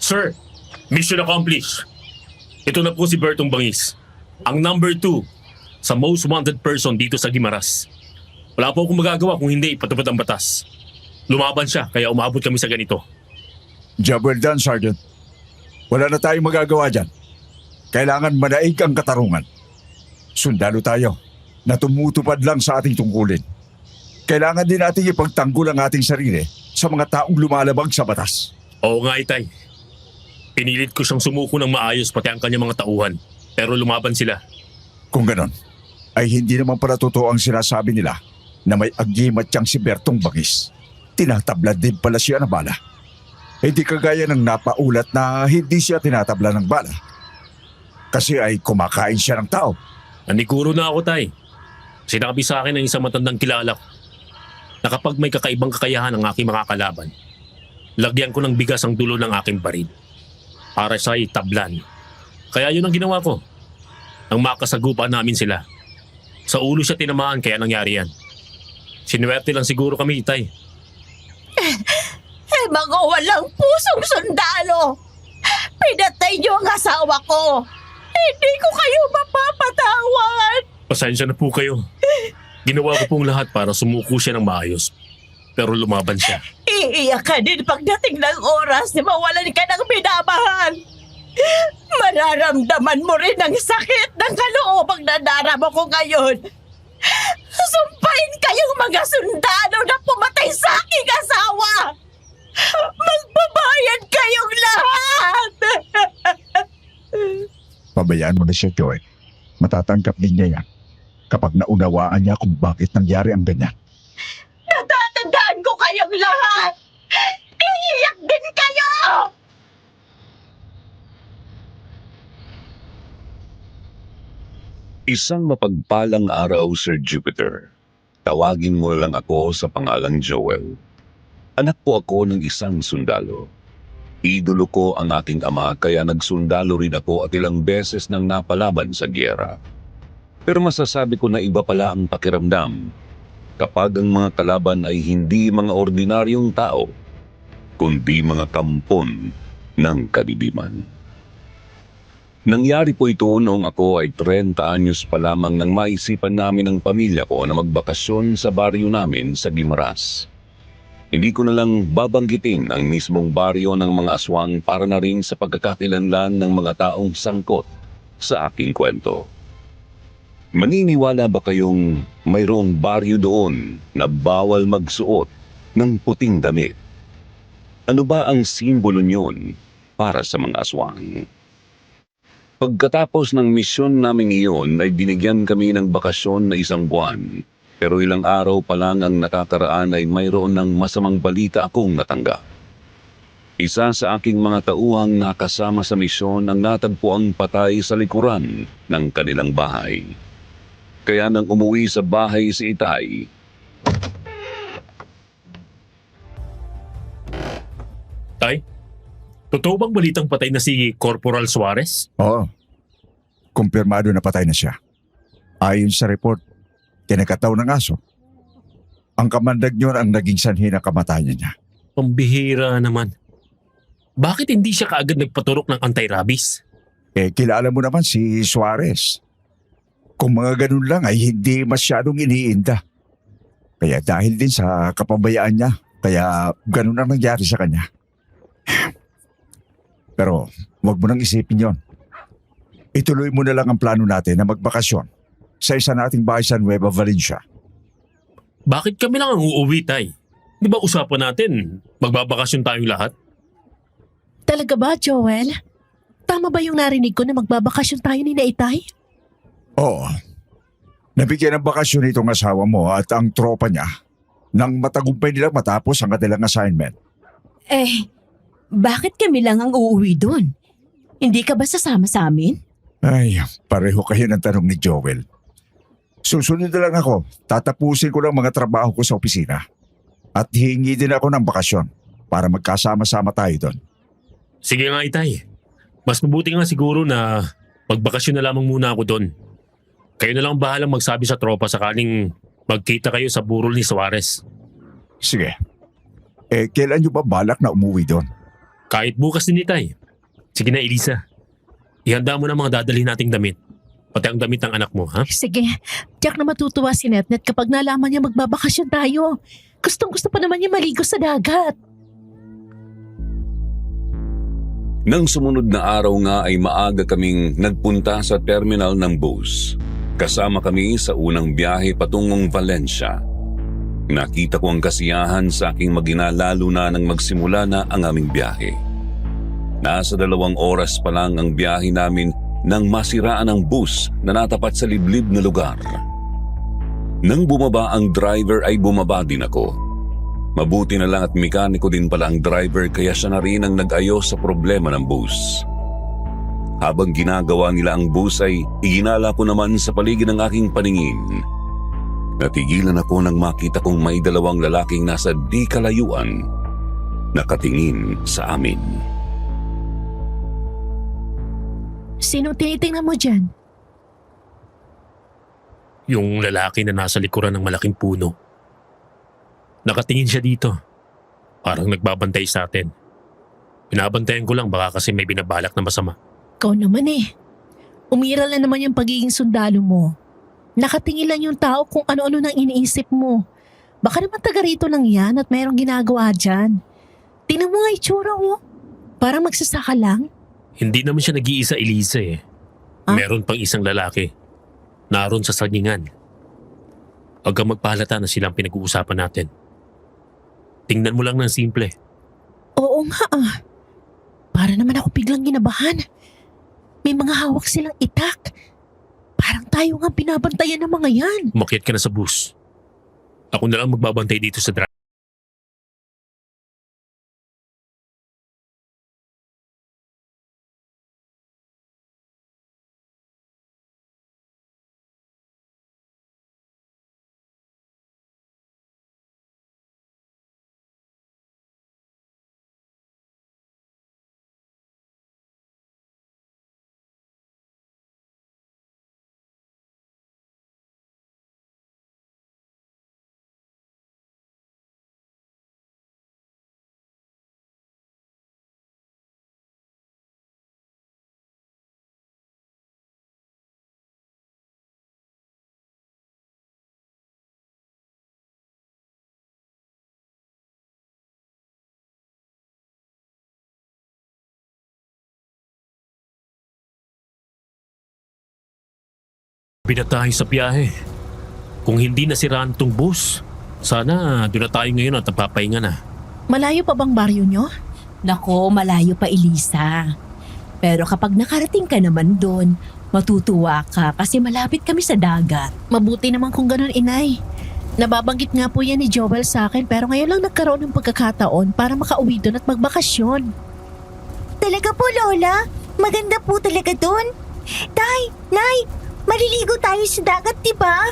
Sir, mission accomplished. Ito na po si Bertong Bangis, ang number 2 sa most wanted person dito sa Guimaras. Wala po akong magagawa kung hindi ipatupad ang batas. Lumaban siya kaya umabot kami sa ganito. Job well done, Sergeant. Wala na tayong magagawa dyan. Kailangan manaig ang katarungan. Sundalo tayo na tumutupad lang sa ating tungkulin. Kailangan din natin ipagtanggol ang ating sarili sa mga taong lumalabag sa batas. Oo nga, Itay. Pinilit ko siyang sumuko ng maayos pati ang kanyang mga tauhan. Pero lumaban sila. Kung ganon, ay hindi naman pala totoo ang sinasabi nila na may agimat siyang si Bertong Bangis. Tinatablad din pala siya ng bala. Hindi kagaya ng napaulat na hindi siya tinatabla ng bala. Kasi ay kumakain siya ng tao. Nanikuro na ako, Tay. Sinabi sa akin ng isang matandang kilala ko na kapag may kakaibang kakayahan ang aking mga kalaban, lagyan ko ng bigas ang dulo ng aking baril para siya tablan. Kaya yun ang ginawa ko. Nang makasagupa namin sila. Sa ulo siya tinamaan kaya nangyari yan. Sinuwerte lang siguro kami, Itay. Mga walang pusong sundalo! Pinatay niyo ang asawa ko! Hindi ko kayo mapapatawad! Pasensya na po kayo. Ginawa ko pong lahat para sumuko siya ng maayos. Pero lumaban siya. Iiyak ka din pagdating ng oras na mawalan ka ng minamahal! Mararamdaman mo rin ang sakit ng kaloobang nadarama ko ngayon! Sumpain kayong mga sundalo na pumatay sa aking asawa! Magbabayad kayong lahat! Pabayaan mo na siya, Joy. Matatanggap din niya yan kapag naunawaan niya kung bakit nangyari ang ganyan. Natatandaan ko kayong lahat! Iiyak din kayo! Isang mapagpalang araw, Sir Jupiter. Tawagin mo lang ako sa pangalang Joel. Anak po ako ng isang sundalo. Idolo ko ang aking ama kaya nagsundalo rin ako at ilang beses nang napalaban sa gyera. Pero masasabi ko na iba pala ang pakiramdam kapag ang mga kalaban ay hindi mga ordinaryong tao, kundi mga kampon ng kadidiman. Nangyari po ito noong ako ay 30 anyos pa lamang nang maisipan namin ng pamilya ko na magbakasyon sa baryo namin sa Guimaras. Hindi ko na lang babanggitin ang mismong baryo ng mga aswang para na rin sa pagkakakilanlan ng mga taong sangkot sa aking kwento. Maniniwala ba kayong mayroong baryo doon na bawal magsuot ng puting damit? Ano ba ang simbolo niyon para sa mga aswang? Pagkatapos ng misyon namin iyon ay binigyan kami ng bakasyon na 1 buwan. Pero ilang araw pa lang ang nakakaraan ay mayroon ng masamang balita akong natanggap. Isa sa aking mga tauhang nakasama sa misyon ang natagpuang patay sa likuran ng kanilang bahay. Kaya nang umuwi sa bahay si Itay, Tay, totoo bang balitang patay na si Corporal Suarez? Oo. Kumpirmado na patay na siya. Ayon sa report, kinakataw ng aso. Ang kamandag niyon ang naging sanhi ng kamatayan niya. Pambihira naman. Bakit hindi siya kaagad nagpaturok ng anti-rabies? Kilala mo naman si Suarez. Kung mga ganun lang ay hindi masyadong iniinda. Kaya dahil din sa kapabayaan niya, kaya ganun ang nangyari sa kanya. Pero wag mo nang isipin yon. Ituloy mo na lang ang plano natin na magbakasyon sa isa nating bahay sa Nueva Valencia. Bakit kami lang ang uuwi, Tay? Di ba usapan natin, magbabakasyon tayong lahat? Talaga ba, Joel? Tama ba yung narinig ko na magbabakasyon tayo ni Itay? Oo. Nabigyan ng bakasyon itong asawa mo at ang tropa niya nang matagumpay nilang matapos ang kanilang assignment. Bakit kami lang ang uuwi doon? Hindi ka ba sasama sa amin? Ay, pareho kayo ng tanong ni Joel. Susunod na lang ako. Tatapusin ko lang mga trabaho ko sa opisina. At hihingi din ako ng bakasyon para magkasama-sama tayo doon. Sige nga, Itay. Mas mabuti nga siguro na magbakasyon na lamang muna ako doon. Kayo na lang bahalang magsabi sa tropa sakaling magkita kayo sa burol ni Suarez. Sige. Kailan nyo ba balak na umuwi doon? Kahit bukas din itay. Sige na, Elisa. Ihanda mo na mga dadalhin nating damit. Pati ang damit ng anak mo, ha? Sige, tiyak na matutuwa si Netnet kapag nalaman niya magbabakasyon tayo. Gustong-gusto pa naman niya maligo sa dagat. Nang sumunod na araw nga ay maaga kaming nagpunta sa terminal ng bus. Kasama kami sa unang biyahe patungong Valencia. Nakita ko ang kasiyahan sa aking magina lalo na nang magsimula na ang aming biyahe. Nasa 2 oras pa lang ang biyahe namin nang masiraan ang bus na natapat sa liblib na lugar. Nang bumaba ang driver ay bumaba din ako. Mabuti na lang at mekaniko din pala ang driver kaya siya na rin ang nag-ayos sa problema ng bus. Habang ginagawa nila ang bus ay iginala ko naman sa paligid ng aking paningin. Natigilan ako nang makita kong may 2 lalaking nasa di kalayuan nakatingin sa amin. Sino tinitingnan mo dyan? Yung lalaki na nasa likuran ng malaking puno. Nakatingin siya dito. Parang nagbabantay sa atin. Pinabantayan ko lang baka kasi may binabalak na masama. Ikaw naman eh. Umiral na naman yung pagiging sundalo mo. Nakatingin lang yung tao kung ano-ano nang iniisip mo. Baka naman taga rito lang yan at mayroong ginagawa dyan. Tingnan mo nga itsura mo. Parang magsasaka lang. Hindi naman siya nag-iisa, Elisa eh. Meron pang isang lalaki. Naroon sa sagingan. Huwag kang magpahalata na silang pinag-uusapan natin. Tingnan mo lang ng simple. Oo nga ah. Para naman ako biglang ginabahan. May mga hawak silang itak. Parang tayo nga binabantayan ng mga yan. Umakyat ka na sa bus. Ako na lang magbabantay dito sa drive. Sabi na tayo sa biyahe. Kung hindi nasiraan tong bus, sana doon na tayo ngayon at napapahinga na. Malayo pa bang baryo nyo? Nako, malayo pa, Elisa. Pero kapag nakarating ka naman doon, matutuwa ka kasi malapit kami sa dagat. Mabuti naman kung ganun, inay. Nababanggit nga po yan ni Joel sa akin pero ngayon lang nagkaroon ng pagkakataon para makauwi doon at magbakasyon. Talaga po, Lola? Maganda po talaga doon. Tay, Nay, maliligo tayo sa dagat, di ba?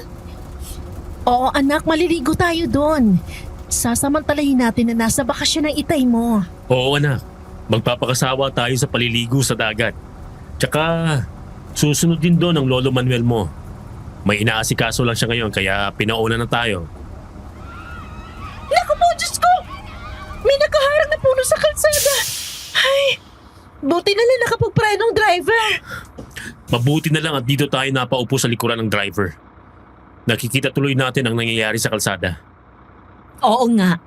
Oo anak, maliligo tayo doon. Sasamantalahin natin na nasa bakasyon ng itay mo. Oo anak, magpapakasawa tayo sa paliligo sa dagat. Tsaka susunod din doon ang Lolo Manuel mo. May inaasikaso lang siya ngayon kaya pinauna na tayo. Naku po, Diyos ko! May nakaharang na puno sa kalsada. Ay, buti na lang nakapagpreno ang driver. Mabuti na lang at dito tayo napaupo sa likuran ng driver. Nakikita tuloy natin ang nangyayari sa kalsada. Oo nga.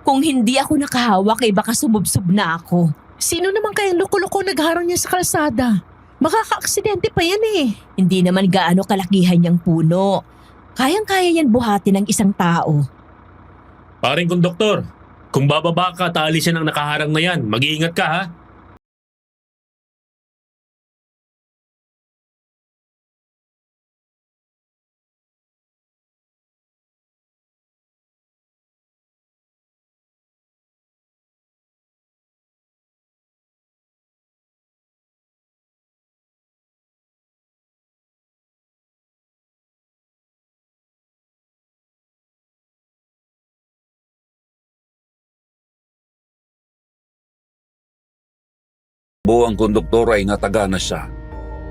Kung hindi ako nakahawak, eh baka sumubsob na ako. Sino naman kayang loko-loko nagharang niya sa kalsada? Makaka-aksidente pa yan eh. Hindi naman gaano kalakihan yung puno. Kayang-kaya yan buhati ng isang tao. Paring konduktor, kung bababa ka at aalisin ang nakaharang na yan, mag-iingat ka ha. Ang konduktor ay nataga na siya.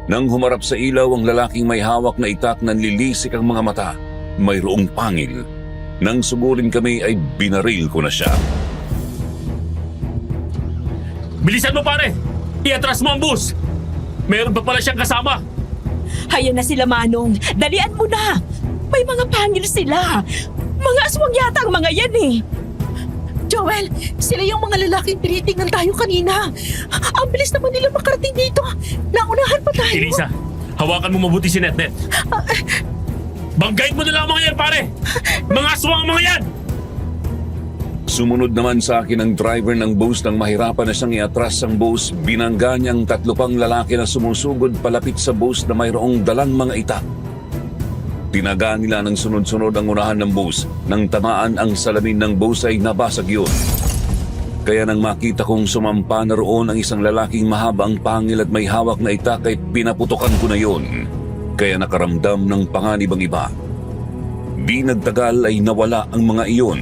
Nang humarap sa ilaw ang lalaking may hawak na itak na nilisik ang mga mata, mayroong pangil. Nang sugulin kami ay binaril ko na siya. Bilisan mo pare! Iatras mo ang bus! Meron pa pala siyang kasama! Hayan na sila, Manong. Dalian mo na. May mga pangil sila. Mga aswang yata ang mga yan eh. Joel, sila yung mga lalaking tinitingnan tayo kanina. Ang bilis naman nila makarating dito. Naunahan pa tayo. Elisa, hawakan mo mabuti si Netnet. Banggain mo na lang ang mga yan pare! Mga aswang ang mga yan! Sumunod naman sa akin ang driver ng bus nang mahirapan na siyang iatras ang bus. Binangga niyang 3 pang lalaki na sumusugod palapit sa bus na mayroong dalang mga itak. Tinaga nila ng sunod-sunod ang unahan ng bus. Nang tamaan ang salamin ng bus ay nabasag yun. Kaya nang makita kong sumampa na roon ang isang lalaking mahaba ang pangil at may hawak na itak ay pinaputokan ko na yun. Kaya nakaramdam ng panganib ang iba. Di nagtagal ay nawala ang mga iyon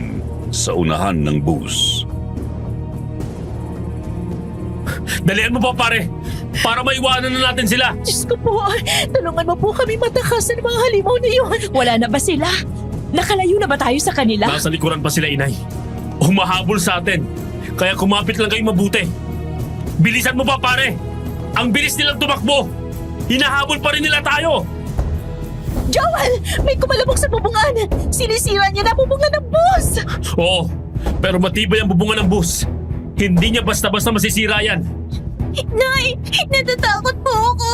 sa unahan ng bus. Dalian mo pa pare! Para maiwanan na natin sila! Diyos ko po, tulungan mo po kami matakasan ng mga halimaw na yun. Wala na ba sila? Nakalayo na ba tayo sa kanila? Nasa likuran pa sila, inay. Humahabol sa atin. Kaya kumapit lang kayo mabuti. Bilisan mo pa pare! Ang bilis nilang tumakbo! Hinahabol pa rin nila tayo! Joel, may kumalabog sa bubungan. Sinisira niya na bubungan ng bus. Oo, pero matibay ang bubungan ng bus. Hindi niya basta-basta masisira yan. Nay, natatakot po ako.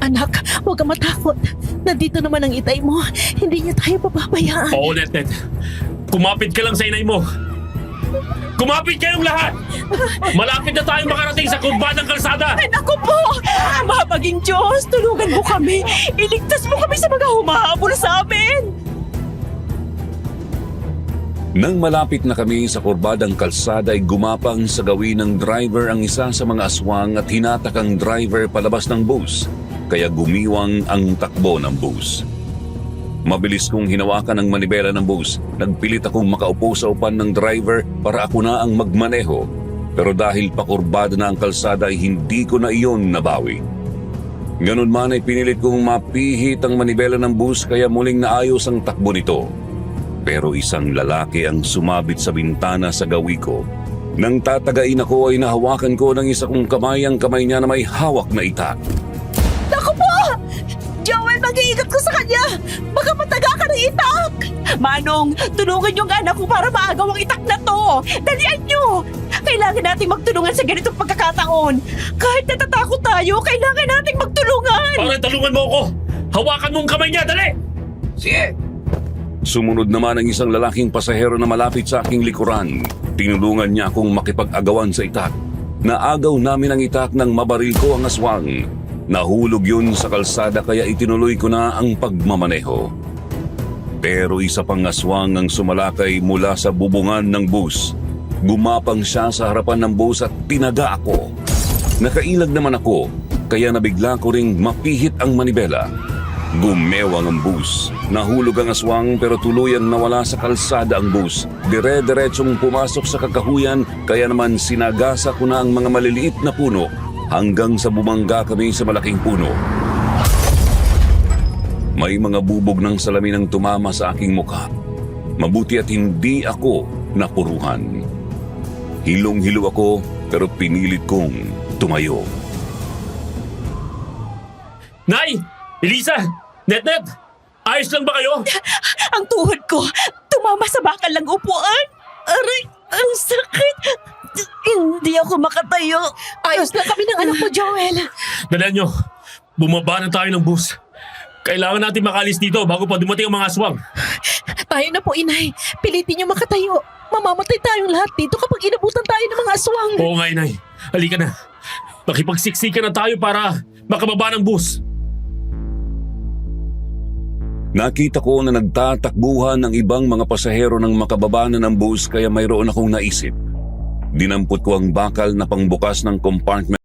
Anak, huwag kang matakot. Nandito naman ang itay mo. Hindi niya tayo papabayaan. Oo, Netnet. Kumapit ka lang sa inay mo. Kumapit kayong lahat! Malapit na tayong makarating sa kurba ng kalsada! Ay, naku po! Mabaging Diyos, tulungan mo kami. Iligtas mo kami sa mga humahabol sa amin. Nang malapit na kami sa kurbadang kalsada ay gumapang sa gawin ng driver ang isa sa mga aswang at hinatak ang driver palabas ng bus, kaya gumiwang ang takbo ng bus. Mabilis kong hinawakan ang manibela ng bus. Nagpilit akong makaupo sa upan ng driver para ako na ang magmaneho. Pero dahil pakurbada na ang kalsada ay hindi ko na iyon nabawi. Ganun man ay pinilit kong mapihit ang manibela ng bus kaya muling naayos ang takbo nito. Pero isang lalaki ang sumabit sa bintana sa gawi ko. Nang tatagain ako ay nahawakan ko ng isa kong kamay ang kamay niya na may hawak na itak. Naku po! Joel, mag-iigat ko sa kanya! Baka mataga ka ng itak! Manong, tulungan yung anak ko para maagaw ang itak na to! Dalian nyo! Kailangan nating magtulungan sa ganitong pagkakataon! Kahit natatakot tayo, kailangan nating magtulungan! Pare, tulungan mo ako! Hawakan mo ang kamay niya, dali! Sumunod naman ang isang lalaking pasahero na malapit sa aking likuran. Tinulungan niya akong makipag-agawan sa itak. Naagaw namin ang itak nang mabaril ko ang aswang. Nahulog yun sa kalsada kaya itinuloy ko na ang pagmamaneho. Pero isa pang aswang ang sumalakay mula sa bubungan ng bus. Gumapang siya sa harapan ng bus at tinaga ako. Nakailag naman ako kaya nabigla ko ring mapihit ang manibela. Gumewang ang bus. Nahulog ang aswang pero tuluyang nawala sa kalsada ang bus. Dire-diretsong pumasok sa kakahuyan kaya naman sinagasa ko na ang mga maliliit na puno hanggang sa bumangga kami sa malaking puno. May mga bubog ng salamin ang tumama sa aking mukha. Mabuti at hindi ako napuruhan. Hilong-hilo ako pero pinilit kong tumayo. Nay! Elisa! Netnet! Ayos lang ba kayo? Ang tuhod ko, tumama sa bakal ng upuan! Aray, ang sakit! Hindi ako makatayo. Ayos lang kami ng anak mo, Joel. Dalan nyo, bumaba na tayo ng bus. Kailangan natin makalis dito bago pa dumating ang mga aswang. Tayo na po, inay. Pilitin niyo makatayo. Mamamatay tayong lahat dito kapag inabutan tayo ng mga aswang. Oo nga, inay. Halika na. Makipagsiksikan na tayo para makababa ng bus. Nakita ko na nagtatakbuhan ng ibang mga pasahero ng makababa na ng bus kaya mayroon akong naisip. Dinampot ko ang bakal na pangbukas ng compartment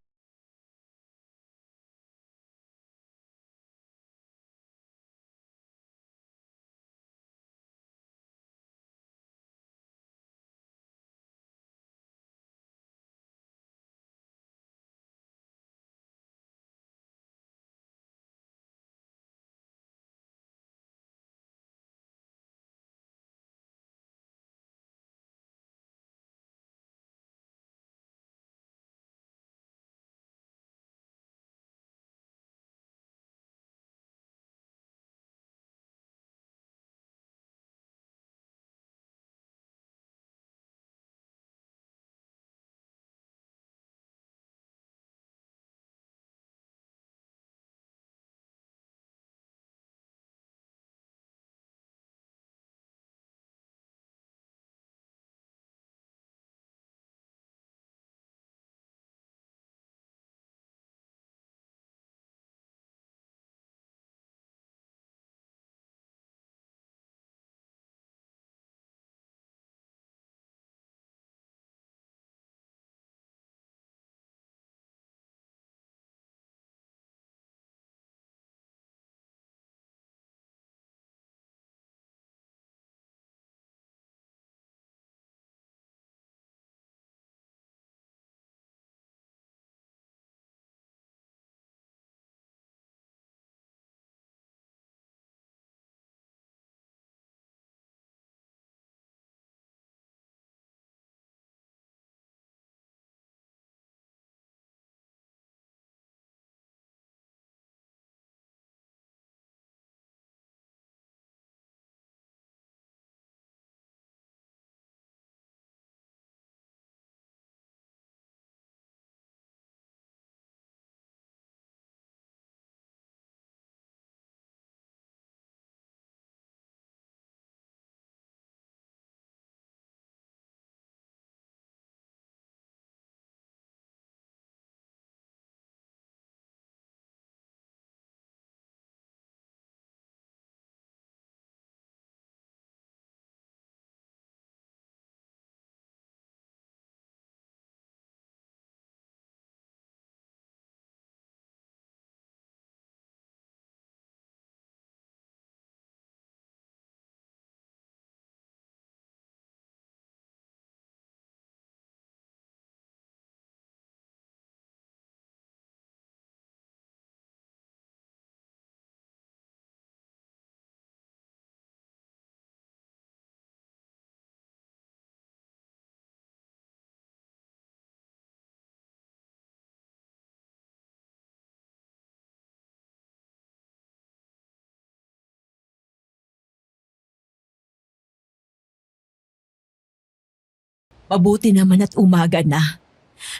Mabuti naman at umaga na.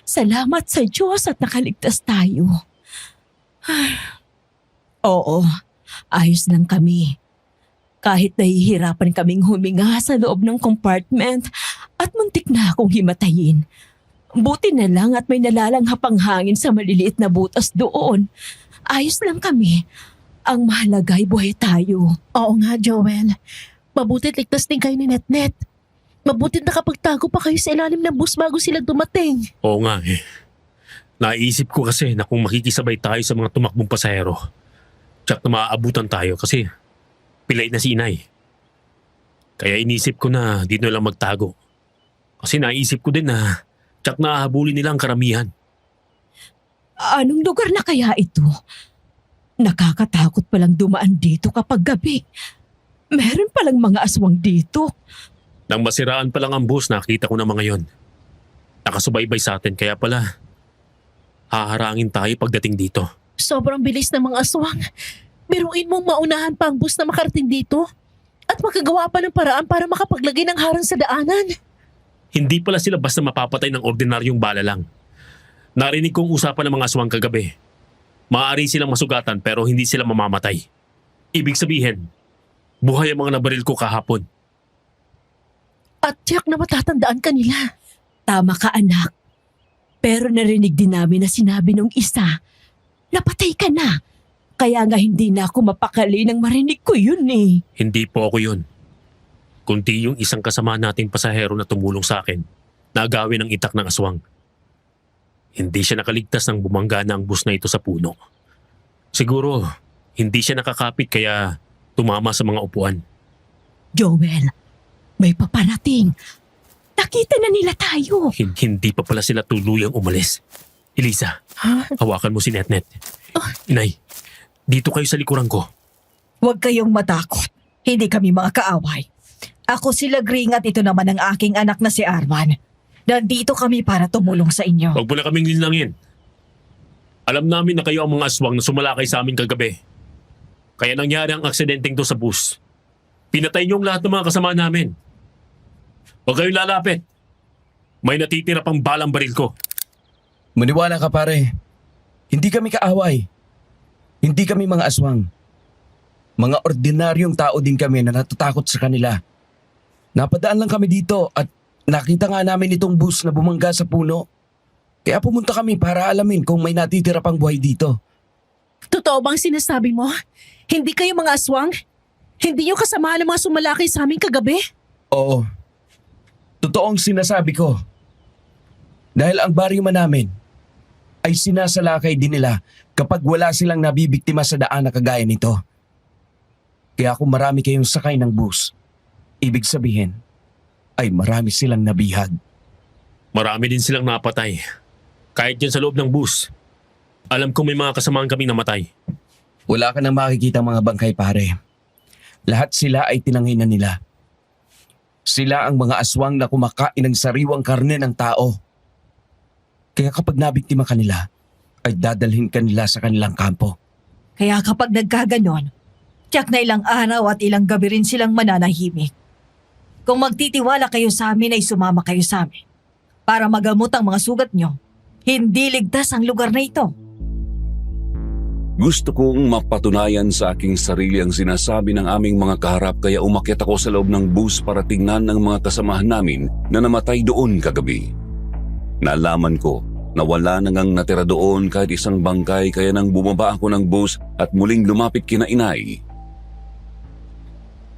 Salamat sa Diyos at nakaligtas tayo. Oo, ayos lang kami. Kahit nahihirapan kaming huminga sa loob ng compartment at muntik na akong himatayin. Buti na lang at may nalalanghapang hangin sa maliliit na butas doon. Ayos lang kami. Ang mahalaga ay buhay tayo. Oo nga, Joel. Mabutit ligtas din kayo ni Netnet. Mabutit nakapagtago pa kayo sa ilalim ng bus bago sila dumating. Oo nga eh. Naisip ko kasi na kung makikisabay tayo sa mga tumakbong pasahero, tsak na maaabutan tayo kasi pilay na si Inay. Kaya inisip ko na dito lang magtago. Kasi naisip ko din na tsak na ahabulin nila ang karamihan. Anong lugar na kaya ito? Nakakatakot palang dumaan dito kapag gabi. Meron palang mga aswang dito. Nang masiraan pa lang ang bus, nakita ko na mga yon. Nakasubaybay sa atin kaya pala haharangin tayo pagdating dito. Sobrang bilis ng mga aswang. Biruin mong maunahan pa ang bus na makarating dito at makagawa pa ng paraan para makapaglagay ng harang sa daanan. Hindi pala sila basta mapapatay ng ordinaryong bala lang. Narinig kong usapan ng mga aswang kagabi. Maaari silang masugatan pero hindi sila mamamatay. Ibig sabihin, buhay ang mga nabaril ko kahapon. At tiyak na matatandaan ka nila. Tama ka anak. Pero narinig din namin na sinabi nung isa, napatay ka na. Kaya nga hindi na ako mapakali nang marinig ko yun eh. Hindi po ako yun. Kundi yung isang kasama nating pasahero na tumulong sa akin na agawin ng itak ng aswang. Hindi siya nakaligtas nang bumangga na ang bus na ito sa puno. Siguro, hindi siya nakakapit kaya tumama sa mga upuan. Joel, may paparating. Nakita na nila tayo. Hindi pa pala sila tuluyang umalis. Elisa, hawakan mo si Netnet. Inay, dito kayo sa likuran ko. Huwag kayong matakot. Hindi kami mga kaaway. Ako si Lagring at ito naman ang aking anak na si Arman. Nandito kami para tumulong sa inyo. Huwag mo na kaming linlangin. Alam namin na kayo ang mga aswang na sumalakay sa amin kagabi. Kaya nangyari ang aksidenteng to sa bus. Pinatay niyo ang lahat ng mga kasama namin. Huwag kayong lalapit. May natitira pang balang baril ko. Maniwala ka pare. Hindi kami kaaway. Hindi kami mga aswang. Mga ordinaryong tao din kami na natatakot sa kanila. Napadaan lang kami dito at nakita nga namin itong bus na bumangga sa puno. Kaya pumunta kami para alamin kung may natitira pang buhay dito. Totoo bang sinasabi mo? Hindi kayo mga aswang? Hindi yung kasama ng mga sumalakay sa amin kagabi? Oo. Totoong sinasabi ko. Dahil ang baryo man namin ay sinasalakay din nila kapag wala silang nabibiktima sa daan na kagaya nito. Kaya kung marami kayong sakay ng bus, ibig sabihin ay marami silang nabihag. Marami din silang napatay. Kahit dyan sa loob ng bus. Alam kong may mga kasamaan kaming namatay. Wala ka nang makikita mga bangkay pare. Lahat sila ay tinangay na nila. Sila ang mga aswang na kumakain ng sariwang karne ng tao. Kaya kapag nabiktima ka nila, ay dadalhin ka nila sa kanilang kampo. Kaya kapag nagkaganon, tiyak na ilang araw at ilang gabi rin silang mananahimik. Kung magtitiwala kayo sa amin ay sumama kayo sa amin para magamot ang mga sugat nyo. Hindi ligtas ang lugar na ito. Gusto kong mapatunayan sa aking sarili ang sinasabi ng aming mga kaharap kaya umakyat ako sa loob ng bus para tingnan ng mga kasamahan namin na namatay doon kagabi. Nalaman ko na wala nang natira doon kahit isang bangkay kaya nang bumaba ako ng bus at muling lumapit kina Inay.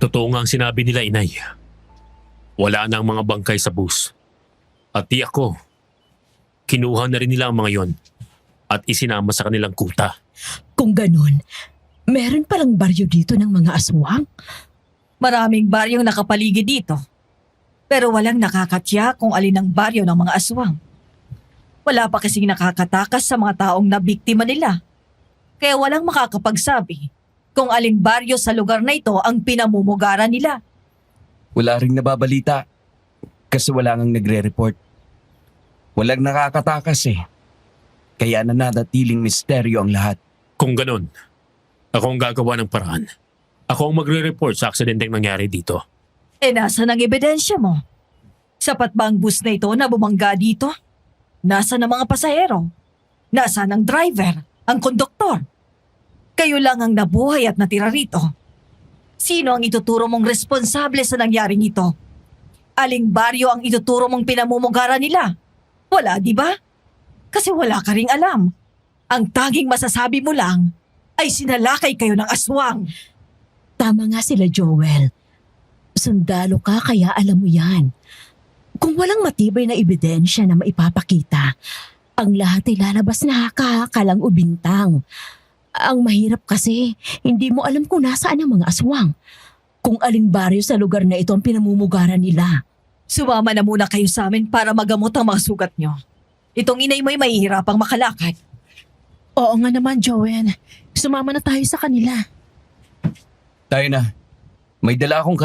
Totoo nga ang sinabi nila, Inay. Wala na ang mga bangkay sa bus. At di ako, kinuha na rin nila ang mga yon at isinama sa kanilang kuta. Kung ganun, meron palang baryo dito ng mga aswang. Maraming baryong nakapaligid dito. Pero walang nakakatya kung alin ang baryo ng mga aswang. Wala pa kasing nakakatakas sa mga taong nabiktima nila. Kaya walang makakapagsabi kung aling baryo sa lugar na ito ang pinamumugaran nila. Wala ring nababalita kasi wala ngang nagre-report. Walang nakakatakas eh. Kaya nananatiling misteryo ang lahat. Kung ganun, ako ang gagawa ng paraan. Ako ang magre-report sa aksidenteng nangyari dito. Nasaan ang ebidensya mo? Sapat ba ang bus na ito na bumangga dito? Nasaan ang mga pasahero? Nasaan ang driver? Ang konduktor? Kayo lang ang nabuhay at natira rito. Sino ang ituturo mong responsable sa nangyaring ito? Aling baryo ang ituturo mong pinamumugaran nila? Wala, di ba? Kasi wala ka ring alam. Ang tanging masasabi mo lang ay sinalakay kayo ng aswang. Tama nga sila, Joel. Sundalo ka kaya alam mo yan. Kung walang matibay na ebidensya na maipapakita, ang lahat ay lalabas na haka-haka lang o bintang. Ang mahirap kasi, hindi mo alam kung nasaan ang mga aswang. Kung aling baryo sa lugar na ito ang pinamumugaran nila. Sumama na muna kayo sa amin para magamot ang mga sugat nyo. Itong inay mo'y mahihirapang makalakad. Oo nga naman, Joel. Sumama na tayo sa kanila. Tayo na. May dala akong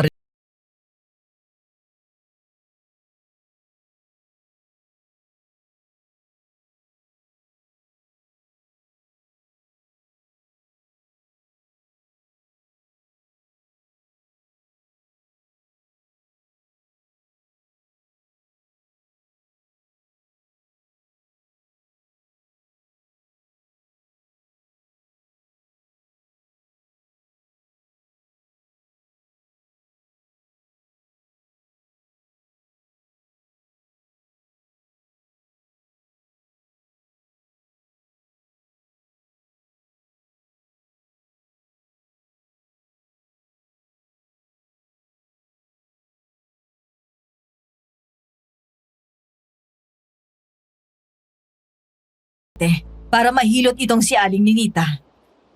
para mahilot itong si Aling Ninita.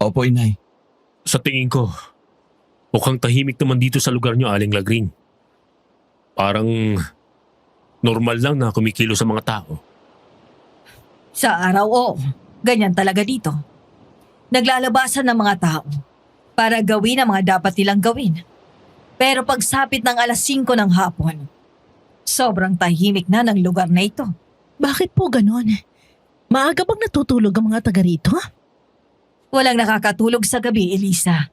Opo, inay. Sa tingin ko, mukhang tahimik naman dito sa lugar nyo, Aling Lagring. Parang normal lang na kumikilo sa mga tao. Sa araw, oo. Ganyan talaga dito. Naglalabasan ng mga tao para gawin ang mga dapat nilang gawin. Pero pagsapit ng alas 5 ng hapon, sobrang tahimik na ng lugar na ito. Bakit po ganon? Maaga bang natutulog ang mga taga rito? Walang nakakatulog sa gabi, Elisa.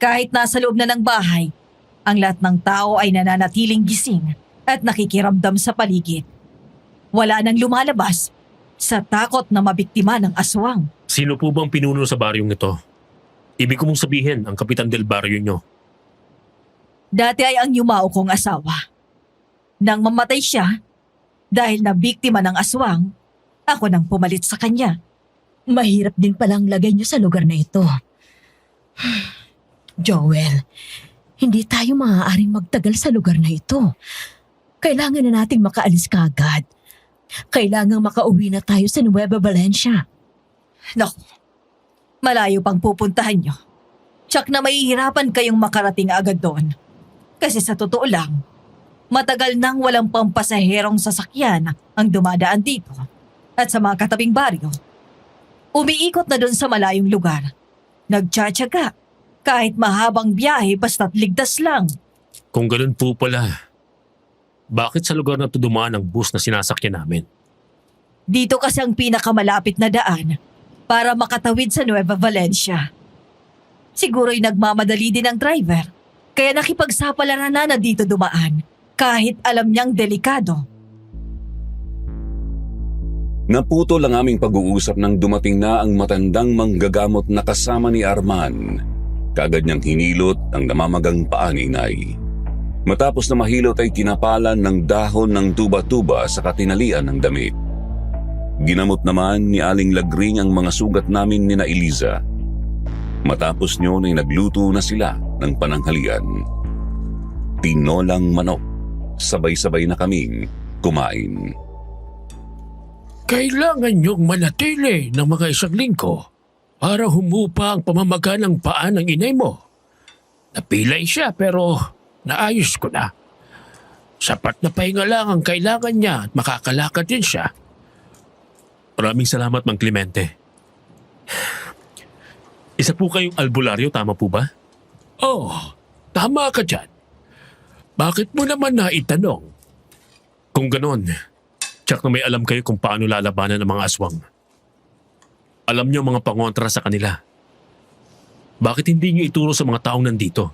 Kahit nasa loob na ng bahay, ang lahat ng tao ay nananatiling gising at nakikiramdam sa paligid. Wala nang lumalabas sa takot na mabiktima ng aswang. Sino po bang pinuno sa baryong ito? Ibig ko mong sabihin, ang kapitan del baryo nyo. Dati ay ang yumao kong asawa. Nang mamatay siya, dahil nabiktima ng aswang, ako nang pumalit sa kanya. Mahirap din palang lagay niyo sa lugar na ito. Joel, hindi tayo maaaring magtagal sa lugar na ito. Kailangan na nating makaalis kaagad. Kailangang makauwi na tayo sa Nueva Valencia. Naku, malayo pang pupuntahan nyo. Tsak na mahihirapan kayong makarating agad doon. Kasi sa totoo lang, matagal nang walang pampasaherong sasakyan ang dumadaan dito at sa mga katabing baryo. Umiikot na doon sa malayong lugar. Nagtsatsaga kahit mahabang biyahe basta't ligtas lang. Kung ganun po pala, bakit sa lugar na ito dumaan ang bus na sinasakyan namin? Dito kasi ang pinakamalapit na daan para makatawid sa Nueva Valencia. Siguro'y nagmamadali din ang driver, kaya nakipagsapalaran na dito dumaan kahit alam niyang delikado. Naputol ang aming pag-uusap nang dumating na ang matandang manggagamot na kasama ni Arman. Kaagad niyang hinilot ang namamagang paa ni Inay. Matapos na mahilot ay tinapalan ng dahon ng tuba-tuba sa katinalian ng damit. Ginamot naman ni Aling Lagring ang mga sugat namin ni na Eliza. Matapos nyo ay nagluto na sila ng pananghalian. Tinolang manok. Sabay-sabay na kaming kumain. Kailangan niyong manatili ng mga isang linggo para humupa ang pamamaga ng paa ng inay mo. Napilay siya pero naayos ko na. Sapat na pahinga lang ang kailangan niya at makakalakad din siya. Maraming salamat, Mang Clemente. Isa po kayong albularyo, tama po ba? Oo, tama ka dyan. Bakit mo naman naitanong? Kung ganon, tsak na may alam kayo kung paano lalabanan ng mga aswang. Alam niyo mga pangontra sa kanila. Bakit hindi niyo ituro sa mga taong nandito?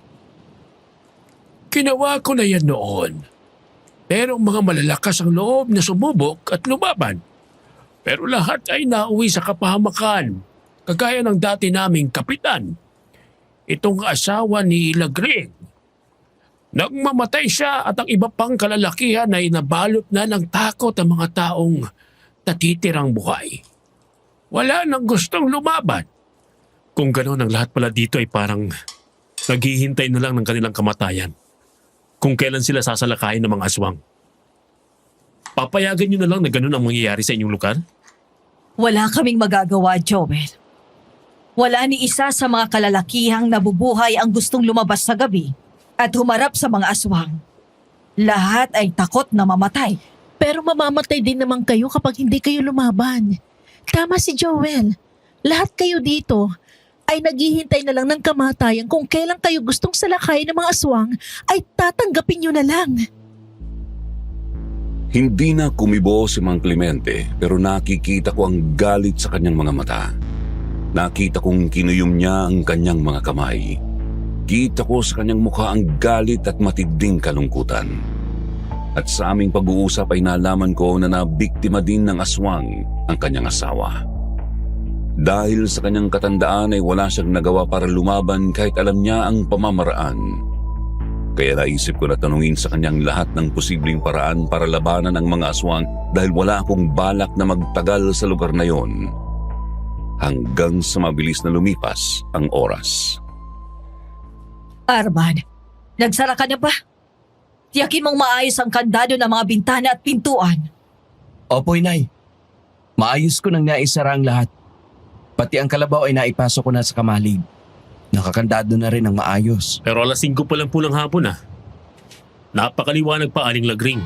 Ginawa ko na yan noon. Merong mga malalakas ang loob na sumubok at lumaban. Pero lahat ay nauwi sa kapahamakan, kagaya ng dati naming kapitan. Itong asawa ni Lagring. Nagmamatay siya at ang iba pang kalalakihan ay nabalot na ng takot ang mga taong natitirang buhay. Wala nang gustong lumaban. Kung gano'n ang lahat pala dito ay parang naghihintay na lang ng kanilang kamatayan. Kung kailan sila sasalakayin ng mga aswang. Papayagan nyo na lang na gano'n ang mangyayari sa inyong lugar? Wala kaming magagawa, Joel. Wala ni isa sa mga kalalakihang nabubuhay ang gustong lumabas sa gabi at humarap sa mga aswang. Lahat ay takot na mamatay. Pero mamamatay din naman kayo kapag hindi kayo lumaban. Tama si Joel. Lahat kayo dito ay naghihintay na lang ng kamatayan. Kung kailan kayo gustong salakayin ng mga aswang, ay tatanggapin nyo na lang. Hindi na kumibo si Mang Clemente pero nakikita ko ang galit sa kanyang mga mata. Nakita kong kinuyom niya ang kanyang mga kamay. Kita ko sa kanyang mukha ang galit at matinding kalungkutan. At sa aming pag-uusap ay nalaman ko na nabiktima din ng aswang ang kanyang asawa. Dahil sa kanyang katandaan ay wala siyang nagawa para lumaban kahit alam niya ang pamamaraan. Kaya naisip ko na tanungin sa kanyang lahat ng posibleng paraan para labanan ang mga aswang dahil wala akong balak na magtagal sa lugar na yon. Hanggang sa mabilis na lumipas ang oras. Arman, nagsara ka na ba? Tiyakin mong maayos ang kandado ng mga bintana at pintuan. Opo, Inay. Maayos ko nang naisara ang lahat. Pati ang kalabaw ay naipasok ko na sa kamalig. Nakakandado na rin ang maayos. Pero alas 5 pa lang po ng hapon Napakaliwanag pa, Aling Lagring.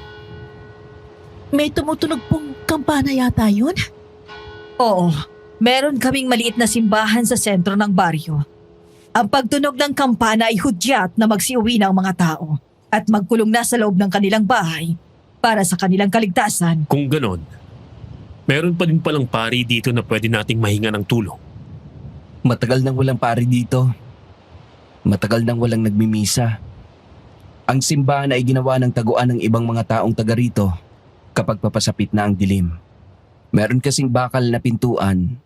May tumutunog pong kampana yata yun? Oo, meron kaming maliit na simbahan sa sentro ng baryo. Ang pagtunog ng kampana ay hudyat na magsiuwi ng mga tao at magkulong na sa loob ng kanilang bahay para sa kanilang kaligtasan. Kung ganon, meron pa din palang pari dito na pwede nating mahinga ng tulong. Matagal nang walang pari dito. Matagal nang walang nagmimisa. Ang simbahan ay ginawa ng taguan ng ibang mga taong taga rito kapag papasapit na ang dilim. Meron kasing bakal na pintuan.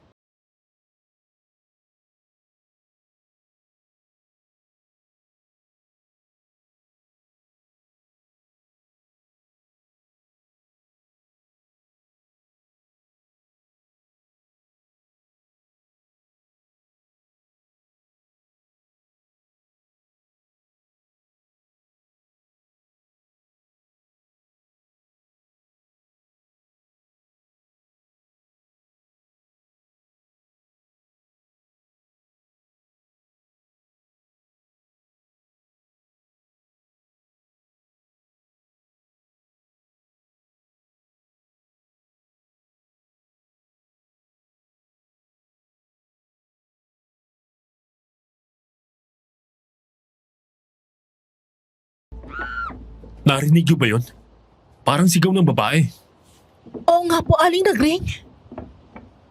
Narinig niyo ba yun? Parang sigaw ng babae. Oo nga po, Aling Lagring.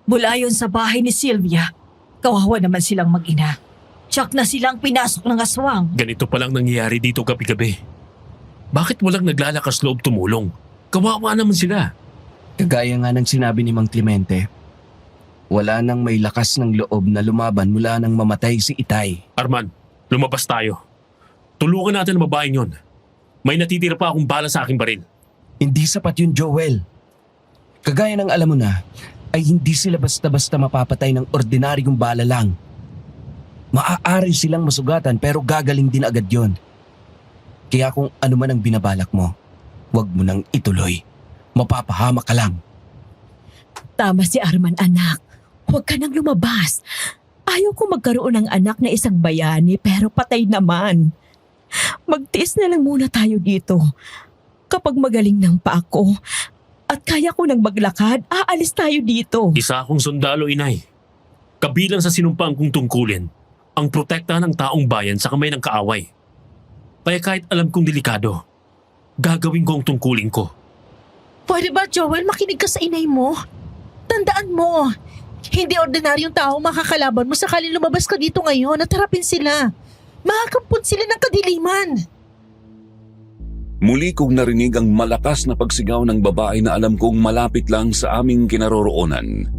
Mula yun sa bahay ni Sylvia, kawawa naman silang mag-ina. Tsak na silang pinasok ng aswang. Ganito palang nangyayari dito gabi-gabi. Bakit walang naglalakas loob tumulong? Kawawa naman sila. Kagaya nga ng sinabi ni Mang Clemente, wala nang may lakas ng loob na lumaban mula nang mamatay si Itay. Arman, lumabas tayo. Tulungan natin ang babaeng yun. May natitira pa akong bala sa aking baril. Hindi sapat yun, Joel. Kagaya ng alam mo na, ay hindi sila basta-basta mapapatay ng ordinaryong bala lang. Maaari silang masugatan pero gagaling din agad yon. Kaya kung ano man ang binabalak mo, huwag mo nang ituloy. Mapapahamak ka lang. Tama si Arman, anak. Huwag ka nang lumabas. Ayaw ko magkaroon ng anak na isang bayani pero patay naman. Magtiis na lang muna tayo dito. Kapag magaling ng pa ako at kaya ko nang maglakad, aalis tayo dito. Isa akong sundalo, inay. Kabilang sa sinumpang kong tungkulin, ang protekta ng taong bayan sa kamay ng kaaway. Kaya kahit alam kong delikado, gagawin ko ang tungkulin ko. Pwede ba, Joel, makinig ka sa inay mo? Tandaan mo, hindi ordinaryong tao makakalaban mo sakaling lumabas ka dito ngayon at harapin sila. Makakampun sila ng kadiliman. Muli kong narinig ang malakas na pagsigaw ng babae na alam kong malapit lang sa aming kinaroroonan.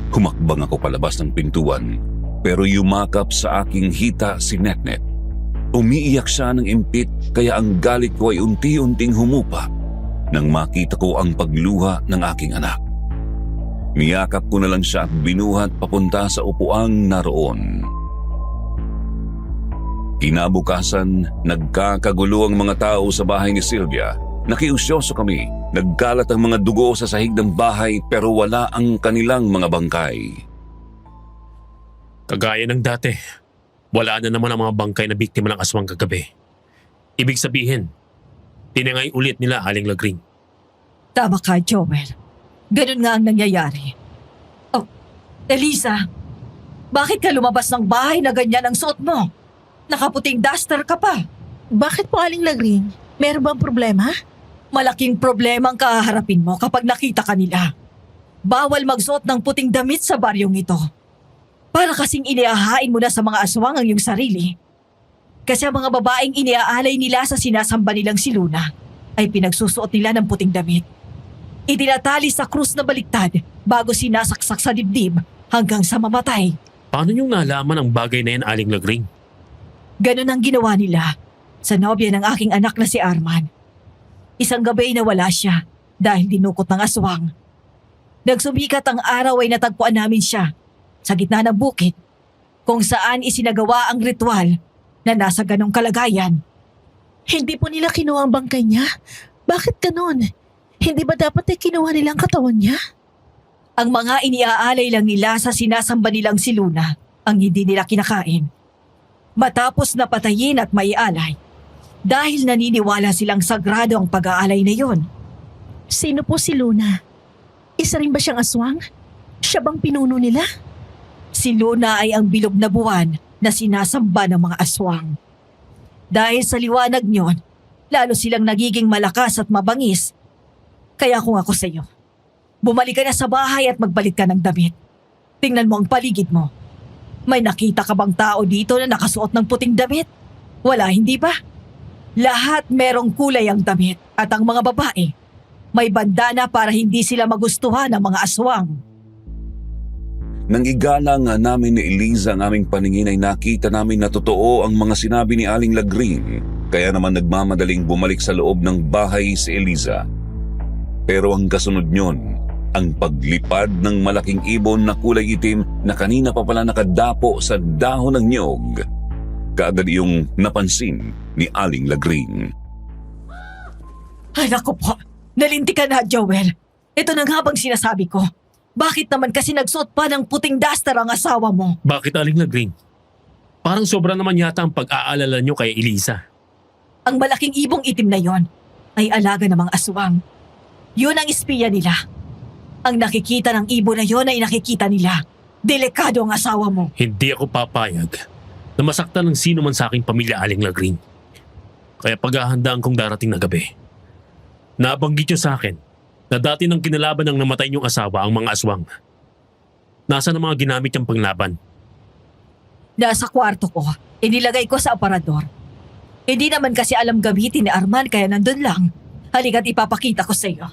Humakbang ako palabas ng pintuan, pero yumakap sa aking hita si Netnet. Umiiyak siya ng impit kaya ang galit ko ay unti-unting humupa nang makita ko ang pagluha ng aking anak. Niyakap ko na lang siya at binuhat papunta sa upuang naroon. Kinabukasan, nagkakagulo ang mga tao sa bahay ni Sylvia. Nakiusyoso kami. Nagkalat ang mga dugo sa sahig ng bahay pero wala ang kanilang mga bangkay. Kagaya ng dati, wala na naman ang mga bangkay na biktima ng aswang kagabi. Ibig sabihin, tinangay ulit nila Aling Lagring. Tama ka, Joel. Ganun nga ang nangyayari. Oh, Eliza, bakit ka lumabas ng bahay na ganyan ang suot mo? Nakaputing duster ka pa. Bakit po, Aling Lagring? Meron bang problema? Malaking problema ang kaharapin mo kapag nakita ka nila. Bawal magsuot ng puting damit sa baryong ito. Para kasing iniahain mo na sa mga aswang ang iyong sarili. Kasi ang mga babaeng iniaalay nila sa sinasamba nilang si Luna ay pinagsusuot nila ng puting damit. Itinatali sa krus na baliktad bago sinasaksak sa dibdib hanggang sa mamatay. Paano niyong nalaman ang bagay na yan, Aling Lagring? Ganon ang ginawa nila sa nobya ng aking anak na si Arman. Isang gabi na wala siya dahil dinukot ng aswang. Nagsumikat ang araw ay natagpuan namin siya sa gitna ng bukid kung saan isinagawa ang ritual na nasa ganong kalagayan. Hindi po nila kinuha ang bangkay niya. Bakit ganon? Hindi ba dapat kinuha nilang katawan niya? Ang mga iniaalay lang nila sa sinasamba nilang si Luna ang hindi nila kinakain. Matapos na patayin at maialay, dahil naniniwala silang sagrado ang pag-aalay na yon. Sino po si Luna? Isa rin ba siyang aswang? Siya bang pinuno nila? Si Luna ay ang bilog na buwan na sinasamba ng mga aswang. Dahil sa liwanag niyon, lalo silang nagiging malakas at mabangis. Kaya kung ako sa iyo, bumalik ka na sa bahay at magbalik ka ng damit. Tingnan mo ang paligid mo. May nakita ka bang tao dito na nakasuot ng puting damit? Wala, hindi ba? Lahat merong kulay ang damit at ang mga babae may bandana para hindi sila magustuhan ng mga aswang. Nang igala nga namin ni Eliza ang aming paningin ay nakita namin na totoo ang mga sinabi ni Aling Lagring, kaya naman nagmamadaling bumalik sa loob ng bahay si Eliza. Pero ang kasunod nyon, ang paglipad ng malaking ibon na kulay itim na kanina pa pala nakadapo sa dahon ng niyog. Kaagad iyong napansin ni Aling Lagring. Ay naku po, nalinti ka na, Joel. Ito na nga bang sinasabi ko. Bakit naman kasi nagsuot pa ng puting duster ang asawa mo? Bakit, Aling Lagring? Parang sobra naman yata ang pag-aalala niyo kay Eliza. Ang malaking ibong itim na yon ay alaga ng mga aswang. Yun ang espiya nila. Ang nakikita ng ibon na yon ay nakikita nila. Delikado ang asawa mo. Hindi ako papayag na masaktan ng sino man sa aking pamilya, Aling Lagring. Kaya paghahandaan kong darating na gabi. Nabanggit niyo sa akin na dati nang kinalaban ng namatay niyong asawa ang mga aswang. Nasaan ang mga ginamit niyang panglaban? Nasa kwarto ko, inilagay ko sa aparador. Hindi naman kasi alam gamitin ni Arman kaya nandun lang. Halika't ipapakita ko sa iyo.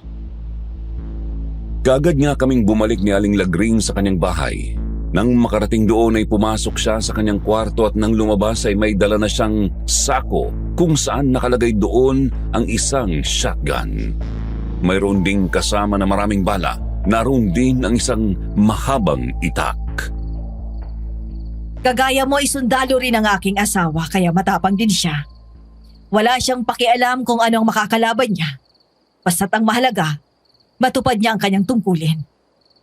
Kaagad nga kaming bumalik ni Aling Lagring sa kanyang bahay. Nang makarating doon ay pumasok siya sa kanyang kwarto at nang lumabas ay may dala na siyang sako kung saan nakalagay doon ang isang shotgun. Mayroon ding kasama na maraming bala. Naroon din ang isang mahabang itak. Kagaya mo ay sundalo rin ang aking asawa kaya matapang din siya. Wala siyang pakialam kung anong makakalaban niya. Basta't ang mahalaga, matupad niya ang kanyang tungkulin.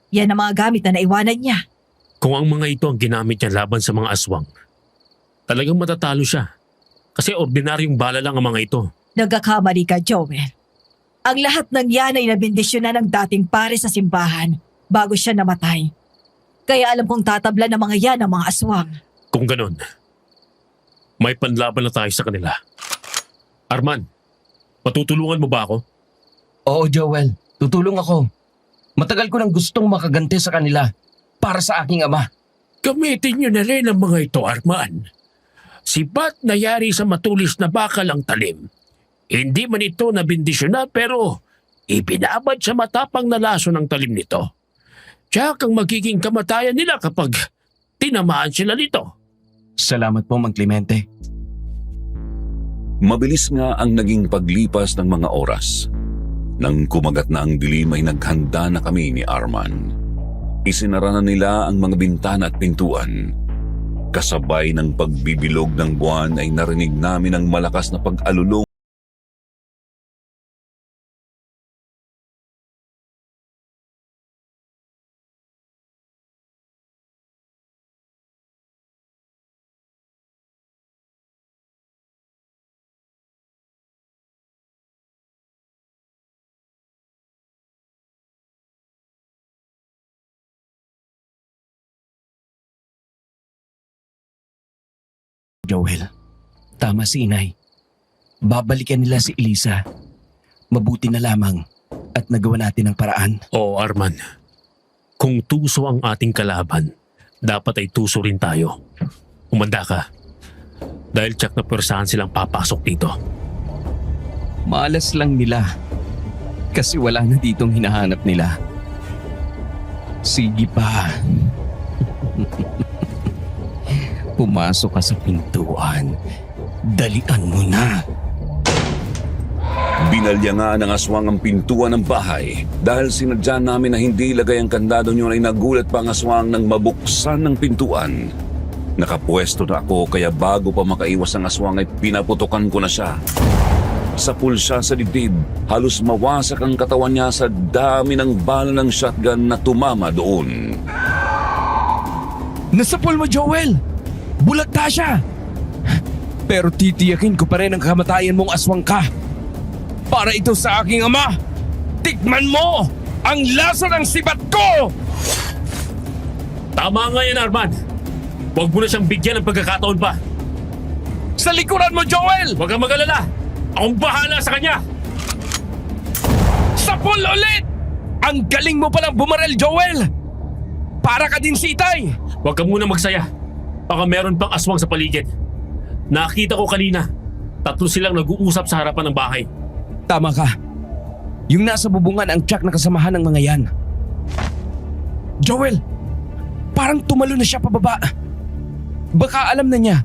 Yan ang mga gamit na naiwanan niya. Kung ang mga ito ang ginamit niya laban sa mga aswang, talagang matatalo siya. Kasi ordinaryong bala lang ang mga ito. Nagkakamali ka, Joel. Ang lahat ng yan ay nabindisyon na ng dating pare sa simbahan bago siya namatay. Kaya alam kong tatabla ng mga yan ang mga aswang. Kung ganun, may panlaban na tayo sa kanila. Arman, matutulungan mo ba ako? Oo, Joel. Tutulong ako. Matagal ko nang gustong makaganti sa kanila para sa aking ama. Gamitin niyo na rin ang mga ito, Arman. Si Bat na yari sa matulis na bakal ang talim. Hindi man ito nabindisyonan pero ipinabad sa matapang na laso ng talim nito. Tiyak ang magiging kamatayan nila kapag tinamaan sila nito. Salamat po, Mang Clemente. Mabilis nga ang naging paglipas ng mga oras. Nang kumagat na ang dilim ay naghanda na kami ni Arman. Isinara na nila ang mga bintana at pintuan. Kasabay ng pagbibilog ng buwan ay narinig namin ang malakas na pag-alulong. Joel, tama si Inay. Babalikan nila si Elisa. Mabuti na lamang at nagawa natin ang paraan. Oo, Arman. Kung tuso ang ating kalaban, dapat ay tuso rin tayo. Umanda ka. Dahil tsak na pwersahan silang papasok dito. Malas lang nila. Kasi wala na ditong hinahanap nila. Sige pa. Pumasok ka sa pintuan. Dalian mo na. Binalya nga ng aswang ang pintuan ng bahay. Dahil sinadya namin na hindi ilagay ang kandado niyo ay nagulat pa ang aswang nang mabuksan ng pintuan. Nakapwesto na ako kaya bago pa makaiwas ang aswang ay pinaputukan ko na siya. Sapul siya sa dibdib. Halos mawasak ang katawan niya sa dami ng bala ng shotgun na tumama doon. Nasapol mo, Joel! Bulagta siya! Pero titiyakin ko pa rin ang kamatayan mong aswang ka. Para ito sa aking ama! Tikman mo ang lasa ng sibat ko! Tama nga yan, Arman. Huwag mo na siyang bigyan ng pagkakataon pa. Sa likuran mo, Joel! Huwag kang mag-alala. Akong bahala sa kanya. Sapol ulit! Ang galing mo palang bumarel, Joel! Para ka din si Itay! Huwag ka muna magsaya. Baka meron pang aswang sa paligid. Nakita ko kanina. 3 silang nag-uusap sa harapan ng bahay. Tama ka. Yung nasa bubungan ang tiyak na kasamahan ng mga yan. Joel! Parang tumalo na siya pababa. Baka alam na niya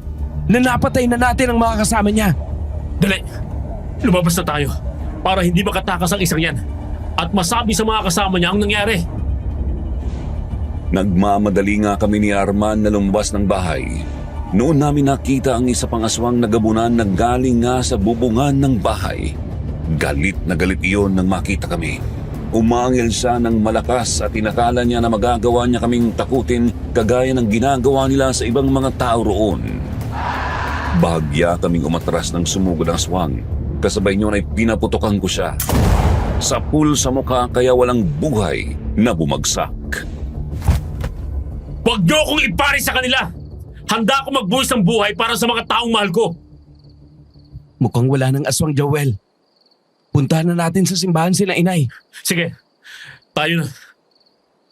na napatay na natin ang mga kasama niya. Dali! Lumabas na tayo para hindi makatakas ang isang yan at masabi sa mga kasama niya ang nangyari. Nagmamadali nga kami ni Arman na lumabas ng bahay. Noon namin nakita ang isa pang aswang na gabunan na galing nga sa bubungan ng bahay. Galit na galit iyon nang makita kami. Umangil siya ng malakas at inakala niya na magagawa niya kaming takutin kagaya ng ginagawa nila sa ibang mga tao roon. Bahagya kaming umatras ng sumugod ang aswang. Kasabay niyo ay pinaputokan ko siya. Sapul sa mukha kaya walang buhay na bumagsak. Huwag niyo akong ipari sa kanila! Handa ako magbuhis ng buhay para sa mga taong mahal ko! Mukhang wala ng aswang, Joel. Puntahan na natin sa simbahan sila, Inay. Sige, tayo na.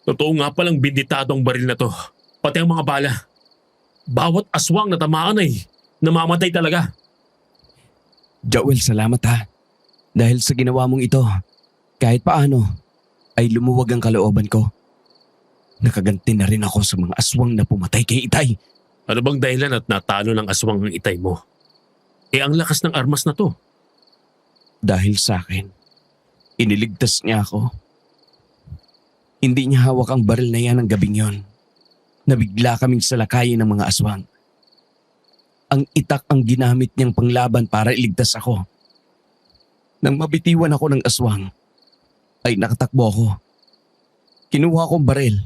Totoo nga palang binditado ang baril na to. Pati ang mga bala. Bawat aswang na tamaan ay namamatay talaga. Joel, salamat ha. Dahil sa ginawa mong ito, kahit paano, ay lumuwag ang kalooban ko. Nakaganti na rin ako sa mga aswang na pumatay kay Itay. Ano bang dahilan at natalo ng aswang ang Itay mo? Ang lakas ng armas na to. Dahil sa akin, iniligtas niya ako. Hindi niya hawak ang baril na yan ng gabing yon. Nabigla kaming salakayin ng mga aswang. Ang itak ang ginamit niyang panglaban para iligtas ako. Nang mabitiwan ako ng aswang, ay nakatakbo ako. Kinuha kong baril.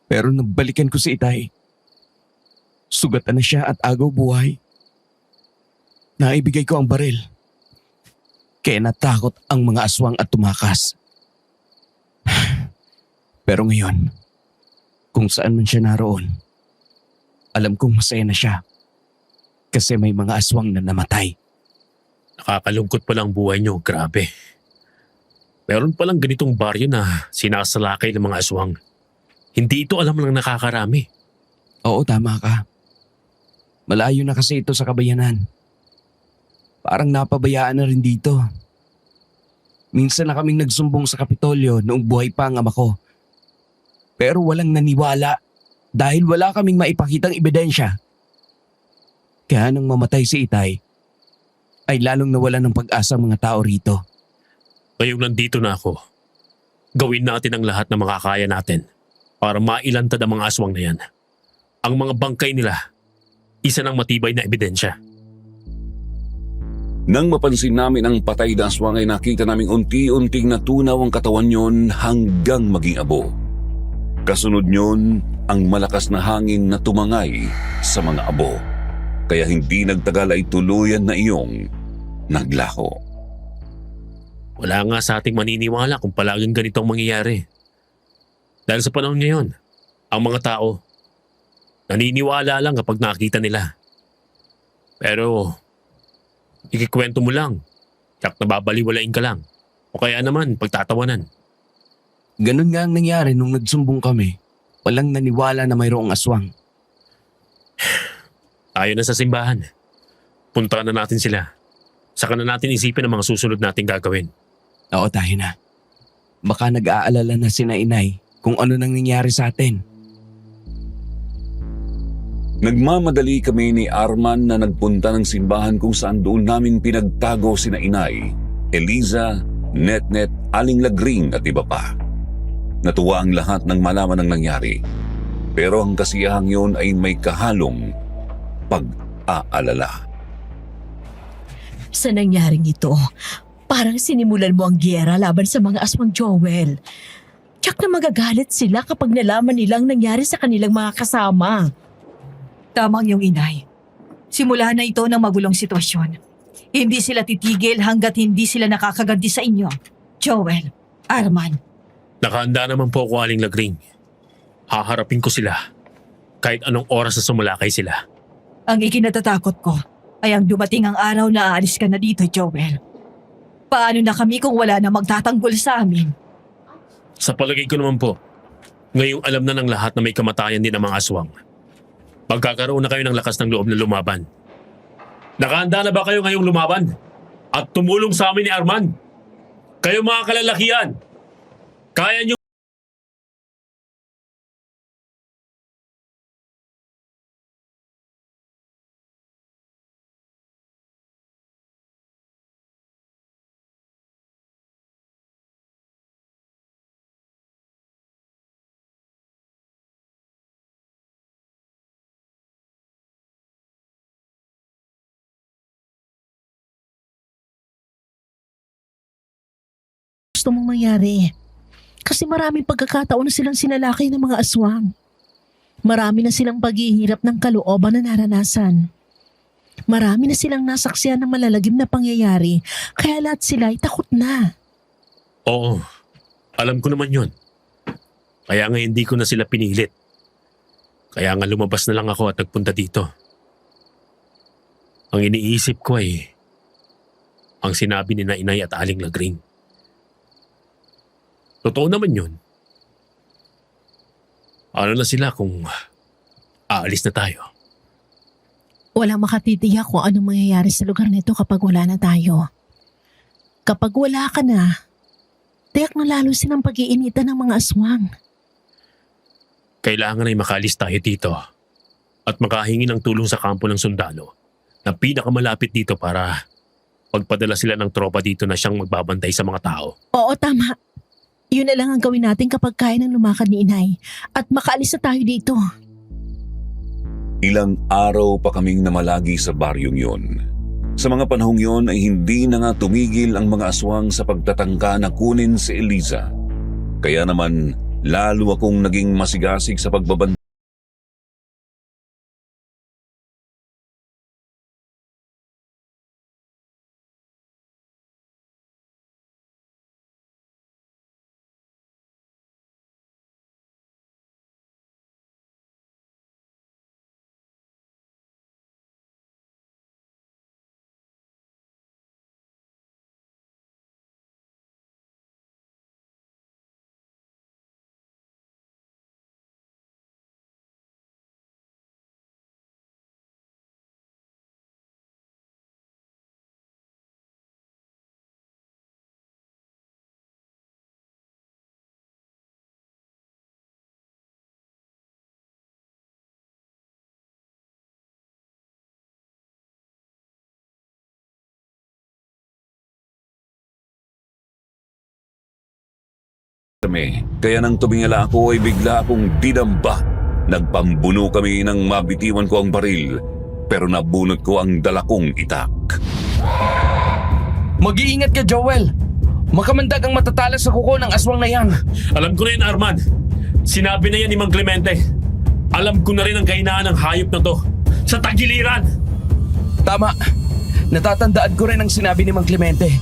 Pero nagbalikan ko si Itay. Sugatan na siya at agaw buhay. Naibigay ko ang baril. Kaya natakot ang mga aswang at tumakas. Pero ngayon, kung saan man siya naroon, alam kong masaya na siya. Kasi may mga aswang na namatay. Nakakalungkot pala ang buhay niyo, grabe. Meron palang ganitong baryo na sinasalakay ng mga aswang. Hindi ito alam ng nakakarami. Oo, tama ka. Malayo na kasi ito sa kabayanan. Parang napabayaan na rin dito. Minsan na kaming nagsumbong sa Kapitolyo noong buhay pa ang ama ko. Pero walang naniwala dahil wala kaming maipakitang ebidensya. Kaya nang mamatay si Itay, ay lalong nawalan ng pag-asa ang mga tao rito. Ngayong nandito na ako, gawin natin ang lahat na makakaya natin para mailantad ang mga aswang na yan. Ang mga bangkay nila, isa ng matibay na ebidensya. Nang mapansin namin ang patay na aswang ay nakita naming unti-unting natunaw ang katawan yon hanggang maging abo. Kasunod nyon ang malakas na hangin na tumangay sa mga abo. Kaya hindi nagtagal ay tuluyan na iyong naglaho. Wala nga sa ating maniniwala kung palaging ganito ang mangyayari. Dahil sa panahon ngayon, ang mga tao, naniniwala lang kapag nakita nila. Pero, ikikwento mo lang, tiyak nababaliwalain ka lang. O kaya naman, pagtatawanan. Ganun nga ang nangyari nung nagsumbong kami. Walang naniwala na mayroong aswang. Tayo na sa simbahan. Puntahan na natin sila. Saka na natin isipin ang mga susunod nating gagawin. Oo, tayo na. Baka nag-aalala na sina inay kung ano nang nangyari sa atin. Nagmamadali kami ni Arman na nagpunta ng simbahan kung saan doon namin pinagtago sina Inay, Eliza, Netnet, Aling Lagring at iba pa. Natuwa ang lahat nang malaman ang nangyari. Pero ang kasiyahang yun ay may kahalong pag-aalala. Sa nangyaring ito, parang sinimulan mo ang giyera laban sa mga aswang, Joel. Tiyak na magagalit sila kapag nalaman nilang nangyari sa kanilang mga kasama. Tamang yung inay. Simula na ito ng magulong sitwasyon. Hindi sila titigil hanggat hindi sila nakakaganti sa inyo. Joel, Arman, Nakahanda naman po ako, Aling Lagring. Haharapin ko sila. Kahit anong oras na sumalakay sila. ang ikinatatakot ko ay ang dumating ang araw na aalis ka na dito, Joel. Paano na kami kung wala na magtatanggol sa amin? Sa palagay ko naman po, ngayong alam na ng lahat na may kamatayan din ang mga aswang. Magkakaroon na kayo ng lakas ng loob na lumaban. Nakahanda na ba kayo ngayong lumaban? At tumulong sa amin ni Arman? Kayo mga kalalakihan, kaya niyo Gusto mong mangyari. Kasi maraming pagkakataon na silang sinalakay ng mga aswang. Marami na silang paghihirap ng kalooban na naranasan. Marami na silang nasaksiyan ng malalagim na pangyayari, kaya lahat sila ay takot na. Oo, alam ko naman yun. Kaya nga hindi ko na sila pinilit. Kaya nga lumabas na lang ako at nagpunta dito. Ang iniisip ko ay ang sinabi ni na Inay at Aling Lagring. Totoo naman yun. Ano na sila kung aalis na tayo? Walang makatitiyak kung anong mangyayari sa lugar nito kapag wala na tayo. Kapag wala ka na, tiyak na lalo silang pag-iinitan ng mga aswang. Kailangan ay makaalis tayo dito at makahingi ng tulong sa kampo ng sundalo na pinakamalapit dito para pagpadala sila ng tropa dito na siyang magbabantay sa mga tao. Oo, tama. Yun na lang ang gawin natin kapag kaya nang lumakad ni Inay at makaalis na tayo dito. Ilang araw pa kaming namalagi sa baryong yon. Sa mga panahong yon ay hindi na nga tumigil ang mga aswang sa pagtatangka na kunin si Eliza. Kaya naman lalo akong naging masigasig sa pagbabantay kami. Kaya nang tumingala ako ay bigla akong dinamba. Nagpambuno kami nang mabitiwan ko ang baril, pero nabunot ko ang dala kong itak. Mag-iingat ka, Joel. Makamandag ang matatalas sa kuko ng aswang na yan. Alam ko na yan, Arman. Sinabi na yan ni Mang Clemente. Alam ko na rin ang kahinaan ng hayop na to. Sa tagiliran! Tama. Natatandaan ko rin ang sinabi ni Mang Clemente.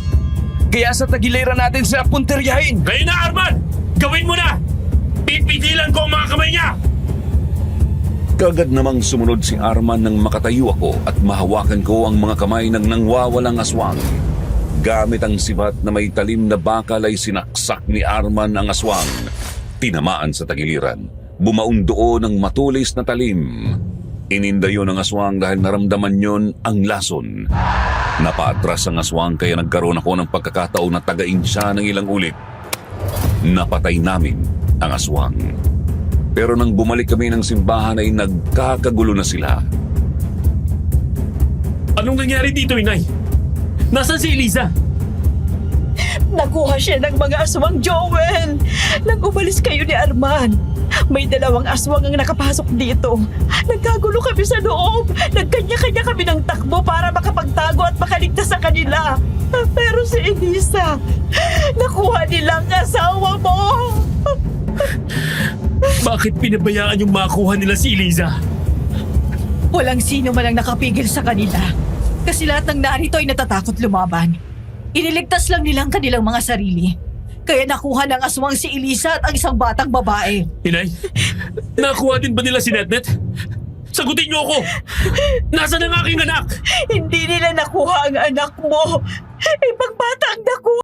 Kaya sa tagiliran natin siya punteryahin. Kayo na, Arman! Gawin mo na! Pipigilan ko ang mga kamay niya! Kagad namang sumunod si Arman nang makatayo ako at mahawakan ko ang mga kamay ng nangwawalang aswang. Gamit ang sibat na may talim na bakal ay sinaksak ni Arman ang aswang. Tinamaan sa tagiliran. Bumaon doon ng matulis na talim. Ininda yun ang aswang dahil naramdaman yon ang lason. Napaatras ang aswang kaya nagkaroon ako ng pagkakataon na tagain siya ng ilang ulit. Napatay namin ang aswang. Pero nang bumalik kami ng simbahan ay nagkakagulo na sila. Anong nangyari dito, Inay? Nasaan si Eliza? Nakuha siya ng mga aswang, Joel! Nang umalis kayo ni Arman, may 2 aswang ang nakapasok dito. Nagkagulo kami sa loob. Nagkanya-kanya kami ng takbo para makapagtago at makaligtas sa kanila. Pero si Elisa, nakuha nilang asawa mo! Bakit pinabayaan yung makuha nila si Eliza? Walang sino man ang nakapigil sa kanila. Kasi lahat ng narito ay natatakot lumaban. Iniligtas lang nilang kanilang mga sarili. Kaya nakuha ng aswang si Elisa at ang isang batang babae. Inay, nakuha din ba nila si Netnet? Sagutin niyo ako! Nasaan ang aking anak? Hindi nila nakuha ang anak mo. Ibang bata ang nakuha.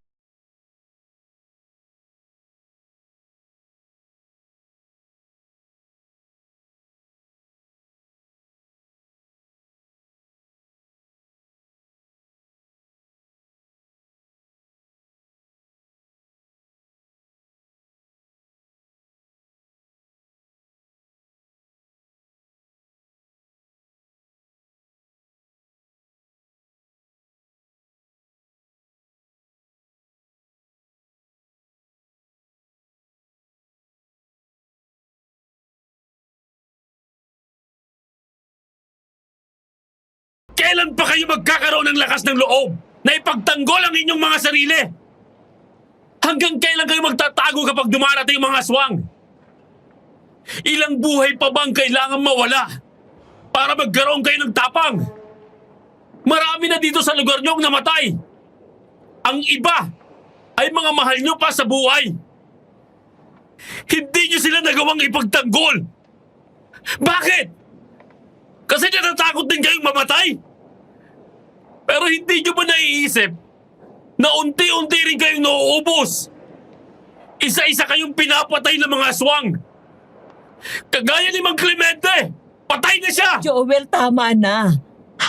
Kailan pa kayo magkakaroon ng lakas ng loob na ipagtanggol ang inyong mga sarili? Hanggang kailan kayo magtatago kapag dumarating ang mga aswang? Ilang buhay pa bang kailangan mawala para magkaroon kayo ng tapang? Marami na dito sa lugar niyong namatay. Ang iba ay mga mahal niyo pa sa buhay. Hindi niyo sila nagawang ipagtanggol. Bakit? Kasi natatakot din kayong mamatay? Pero hindi nyo ba naiisip na unti-unti rin kayong nauubos? Isa-isa kayong pinapatay ng mga aswang. Kagaya ni Mang Clemente, patay na siya! Joel, tama na.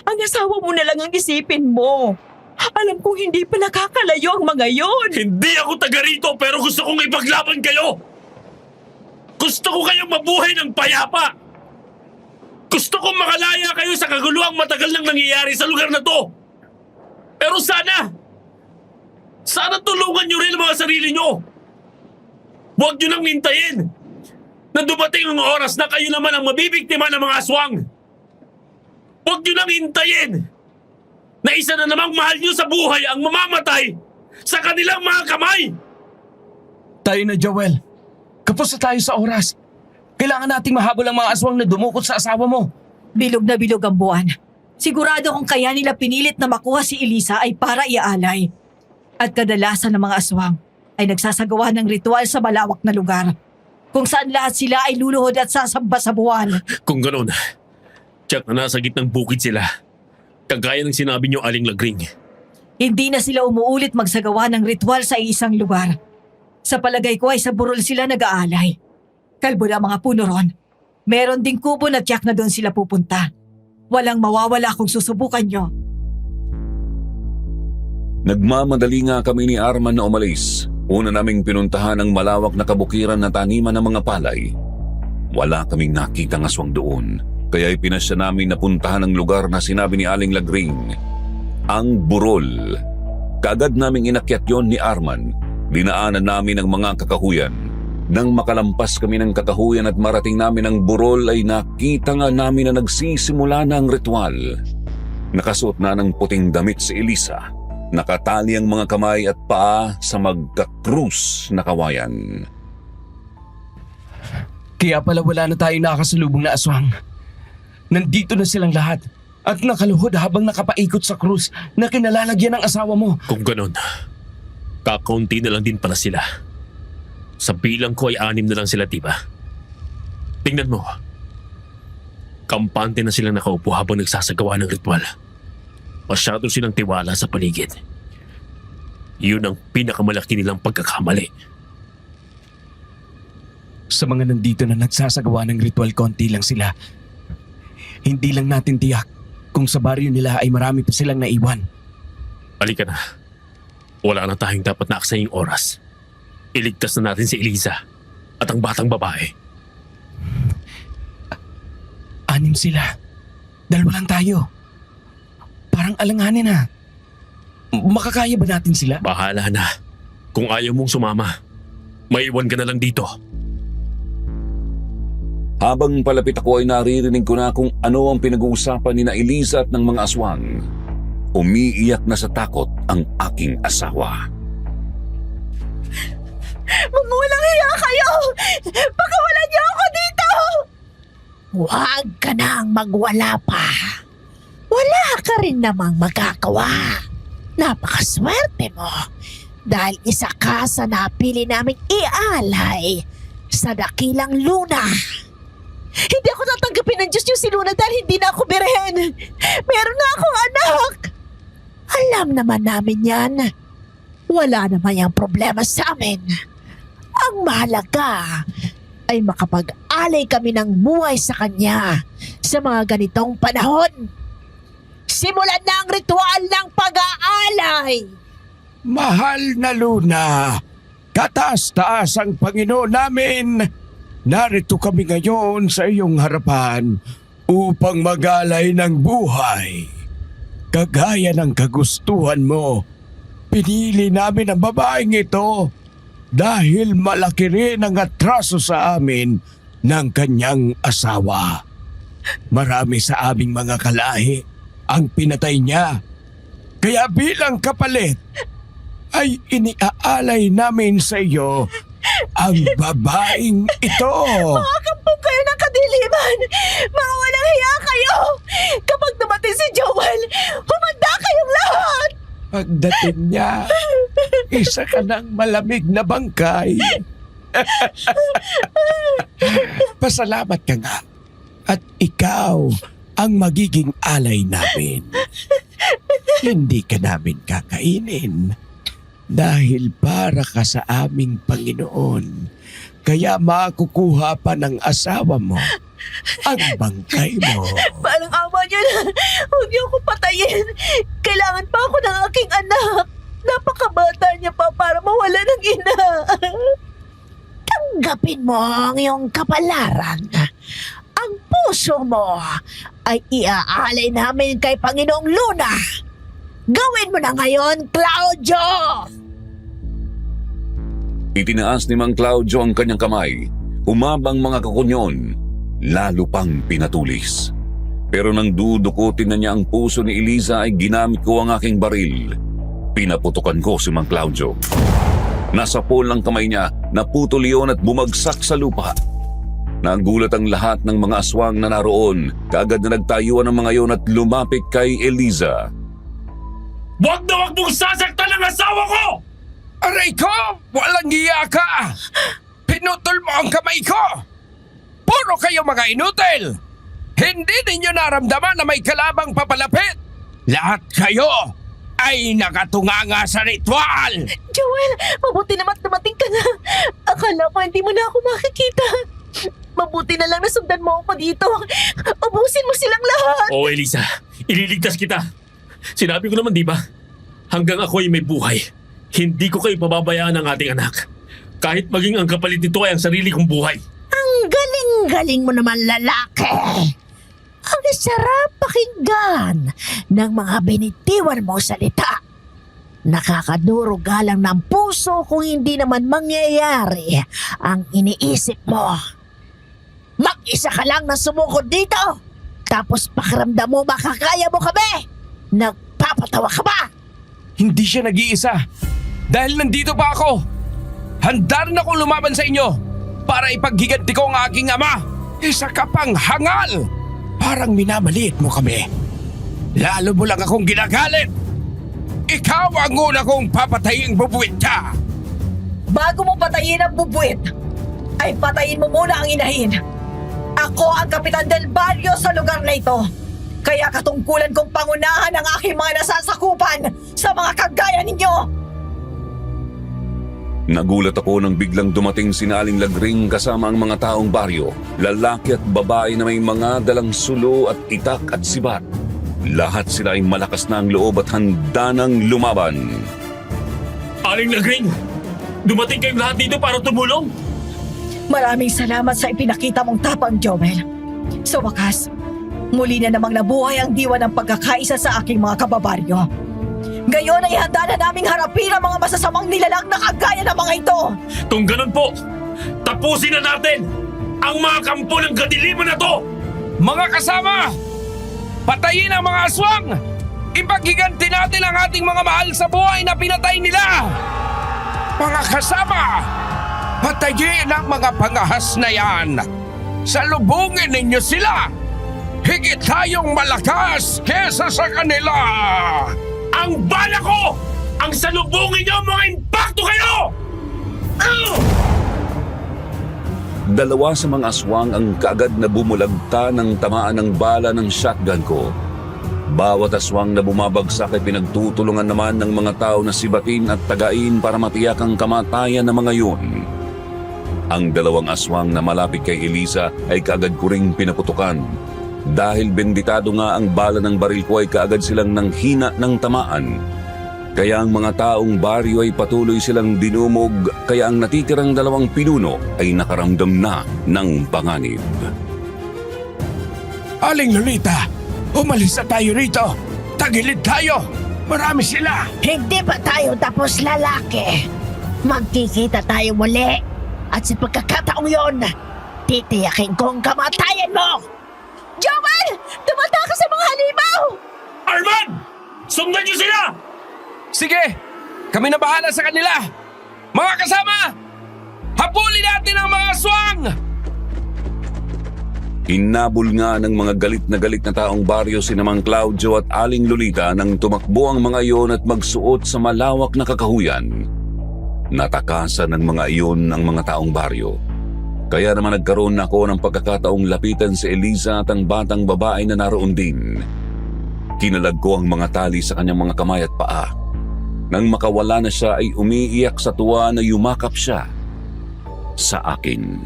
Ang asawa mo na lang ang isipin mo. Alam kong hindi pa nakakalayo ang mga yon. Hindi ako taga rito pero gusto kong ipaglaban kayo. Gusto ko kayong mabuhay ng payapa. Gusto kong makalaya kayo sa kaguluhang matagal nang nangyayari sa lugar na to. Pero sana tulungan nyo rin ang mga sarili nyo. Huwag nyo nang hintayin na dumating ang oras na kayo naman ang mabibiktima ng mga aswang. Huwag nyo nang hintayin na isa na namang mahal nyo sa buhay ang mamamatay sa kanilang mga kamay. Tayo na, Joel. Kapos na tayo sa oras. Kailangan nating mahabol ang mga aswang na dumukot sa asawa mo. Bilog na bilog ang buwan. Sigurado kung kaya nila pinilit na makuha si Elisa ay para iaalay. At kadalasan ng mga aswang ay nagsasagawa ng ritual sa malawak na lugar, kung saan lahat sila ay luluhod at sasamba sa buwan. Kung ganoon, tiyak na nasa gitnang bukid sila. Kagaya ng sinabi niyo, Aling Lagring. Hindi na sila umuulit magsagawa ng ritual sa isang lugar. Sa palagay ko ay sa burol sila nag-aalay. Kalbo na mga puno ron. Meron ding kubo na tiyak na doon sila pupunta. Walang mawawala kung susubukan nyo. Nagmamadali nga kami ni Arman na umalis. Una naming pinuntahan ang malawak na kabukiran na taniman ng mga palay. Wala kaming nakitang aswang doon. Kaya ipinasya namin na puntahan ang lugar na sinabi ni Aling Lagring. Ang burol. Kaagad naming inakyat yon ni Arman. Dinaanan namin ang mga kakahuyan. Nang makalampas kami ng kakahuyan at marating namin ang burol ay nakita nga namin na nagsisimula na ang ritual. Nakasuot na ng puting damit si Elisa. Nakatali ang mga kamay at paa sa magkakrus na kawayan. Kaya pala wala na tayong nakasalubong na aswang. Nandito na silang lahat at nakaluhod habang nakapaikot sa krus na kinalalagyan ng asawa mo. Kung ganon, kakaunti na lang din pala sila. Sa bilang ko ay 6 na lang sila, diba? Tingnan mo. Kampante na silang nakaupo habang nagsasagawa ng ritual. Masyado silang tiwala sa paligid. Yun ang pinakamalaki nilang pagkakamali. Sa mga nandito na nagsasagawa ng ritual, konti lang sila. Hindi lang natin tiyak kung sa baryo nila ay marami pa silang naiwan. Halika na. Wala na tayong dapat na aksaying oras. Iligtas na natin si Elisa at ang batang babae. 6 sila. 2 lang tayo. Parang alanganin na. Makakaya ba natin sila? Bahala na. Kung ayaw mong sumama, maiwan ka na lang dito. Habang palapit ako ay naririnig ko na kung ano ang pinag-uusapan ni na Elisa at ng mga aswang. Umiiyak na sa takot ang aking asawa. Mga walang hiya kayo! Pakawalan niyo ako dito! Huwag ka nang magwala pa. Wala ka rin namang magagawa. Napakaswerte mo dahil isa ka sa napili naming ialay sa dakilang Luna. Hindi ako tatanggapin ng Diyos yung si Luna dahil hindi na ako birhen. Meron na akong anak. Alam naman namin yan. Wala naman yung problema sa amin. Ang mahalaga ay makapag-alay kami ng buhay sa kanya sa mga ganitong panahon. Simulan na ang ritual ng pag-aalay! Mahal na Luna, kataas-taas ang Panginoon namin. Narito kami ngayon sa iyong harapan upang mag-alay ng buhay. Kagaya ng kagustuhan mo, pinili namin ang babaeng ito dahil malaki rin ang atraso sa amin ng kanyang asawa. Marami sa aming mga kalahi ang pinatay niya. Kaya bilang kapalit, ay iniaalay namin sa iyo ang babaeng ito. Mga kampong kayo ng kadiliman! Mga walang hiya kayo! Kapag dumating si Joel, humanda kayong lahat! Pagdating niya, isa ka ng malamig na bangkay. Pasalamat ka nga. At ikaw ang magiging alay namin. Hindi ka namin kakainin dahil para ka sa aming Panginoon. Kaya makukuha pa ng asawa mo ang bangkay mo. Parang awa niyo na! Huwag niyo ako patayin! Kailangan pa ako ng aking anak! Napakabata niya pa para mawala ng ina! Tanggapin mo ang iyong kapalaran. Ang puso mo ay iaalay namin kay Panginoong Luna. Gawin mo na ngayon, Claudio! Itinaas ni Mang Claudio ang kanyang kamay. Humabang mga kakunyon, lalo pang pinatulis. Pero nang dudukutin na niya ang puso ni Elisa ay ginamit ko ang aking baril. Pinaputukan ko si Mang Claudio. Nasa pool ng kamay niya, naputol iyon at bumagsak sa lupa. Nagulat ang lahat ng mga aswang na naroon. Kaagad na nagtayuan ang mga iyon at lumapit kay Elisa. Wag na wag mong sasaktan ang asawa ko! Aray ko! Walang hiya ka! Pinutol mo ang kamay ko! Puro kayo mga inutil! Hindi ninyo naramdaman na may kalabang papalapit! Lahat kayo ay nakatunganga sa ritual! Joel, mabuti naman dumating ka na. Akala ko hindi mo na ako makikita. Mabuti na lang nasundan mo ako dito. Ubusin mo silang lahat. Oo, Elisa. Ililigtas kita. Sinabi ko naman, di ba? Hanggang ako ay may buhay, hindi ko kayo pababayaan ng ating anak. Kahit maging ang kapalit nito ay ang sarili kong buhay. Ang galing-galing mo naman, lalaki. Ang sarap pakinggan ng mga binitiwan mong salita. Nakakadurog galang ng puso kung hindi naman mangyayari ang iniisip mo. Mag-isa ka lang na sumukod dito, tapos pakiramdam mo makakaya mo kami. Nagpapatawa ka ba? Hindi siya nag-iisa. Dahil nandito pa ako. Handa rin akong lumaban sa inyo para ipaghiganti ko ang aking ama. Isa ka pang hangal. Parang minamaliit mo kami. Lalo mo lang akong ginagalit. Ikaw ang una kong papatayin, bubuwit ka! Bago mo patayin ang bubuit, ay patayin mo muna ang inahin. Ako ang kapitan del barrio sa lugar na ito. Kaya katungkulan kong pangunahan ang aking mga nasasakupan sa mga kagaya ninyo. Nagulat ako nang biglang dumating si Aling Lagring kasama ang mga taong baryo, lalaki at babae na may mga dalang sulo at itak at sibat. Lahat sila ay malakas na ang loob at handa nang lumaban. Aling Lagring! Dumating kayong lahat dito para tumulong! Maraming salamat sa ipinakita mong tapang, Joel. Sa wakas, muli na namang nabuhay ang diwa ng pagkakaisa sa aking mga kababaryo. Ngayon ay handa na naming harapin ang mga masasamang nilalang na kagaya ng mga ito. Kung ganun po, tapusin na natin ang mga kampo ng kadiliman na to! Mga kasama! Patayin ang mga aswang! Ipaghiganti natin ang ating mga mahal sa buhay na pinatay nila! Mga kasama! Patayin ang mga pangahas na yan! Salubungin ninyo sila! Higit tayong malakas kesa sa kanila! Ang bala ko! Ang salubungin niyo mga impacto kayo! Dalawa sa mga aswang ang kaagad na bumulagta ng tamaan ng bala ng shotgun ko. Bawat aswang na bumabagsak ay pinagtutulungan naman ng mga tao na sibatin at tagain para matiyak ang kamatayan ng mga yun. Ang dalawang aswang na malapit kay Eliza ay kaagad ko ring pinaputukan. Dahil benditado nga ang bala ng baril ko ay kaagad silang nanghina ng tamaan. Kaya ang mga taong baryo ay patuloy silang dinumog, kaya ang natitirang dalawang pinuno ay nakaramdam na ng panganib. Aling Lolita, umalis na tayo rito! Tagilid tayo! Marami sila! Hindi pa tayo tapos, lalaki. Magkikita tayo muli. At sa pagkakataong yon, titiyakin kong kamatayan mo! Joel! Tumata ka sa mga halimaw! Arman! Sundan niyo sila! Sige! Kami na bahala sa kanila! Mga kasama! Habulin natin ang mga aswang! Hinabol nga ng mga galit na taong baryo si Mang Claudio at Aling Lolita nang tumakbo ang mga iyon at magsuot sa malawak na kakahuyan. Natakasan ng mga iyon ang mga taong baryo. Kaya naman nagkaroon ako ng pagkakataong lapitan si Eliza at ang batang babae na naroon din. Kinalag ko ang mga tali sa kanyang mga kamay at paa. Nang makawala na siya ay umiiyak sa tuwa na yumakap siya sa akin.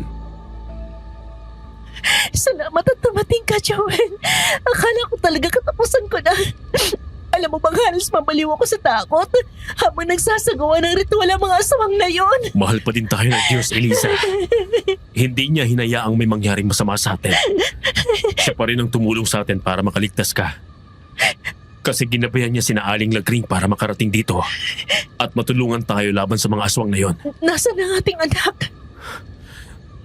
Salamat at dumating ka, Joel. Akala ko talaga katapusan ko na. Alam mo bang halos mabaliw ako sa takot habang nagsasagawa ng ritual ang mga aswang na yon. Mahal pa din tayo ng Diyos, Eliza. Hindi niya hinayaang may mangyaring masama sa atin. Siya pa rin ang tumulong sa atin para makaligtas ka. Kasi ginabayan niya sina Aling Lagring para makarating dito at matulungan tayo laban sa mga aswang na yon. Nasaan ang ating anak?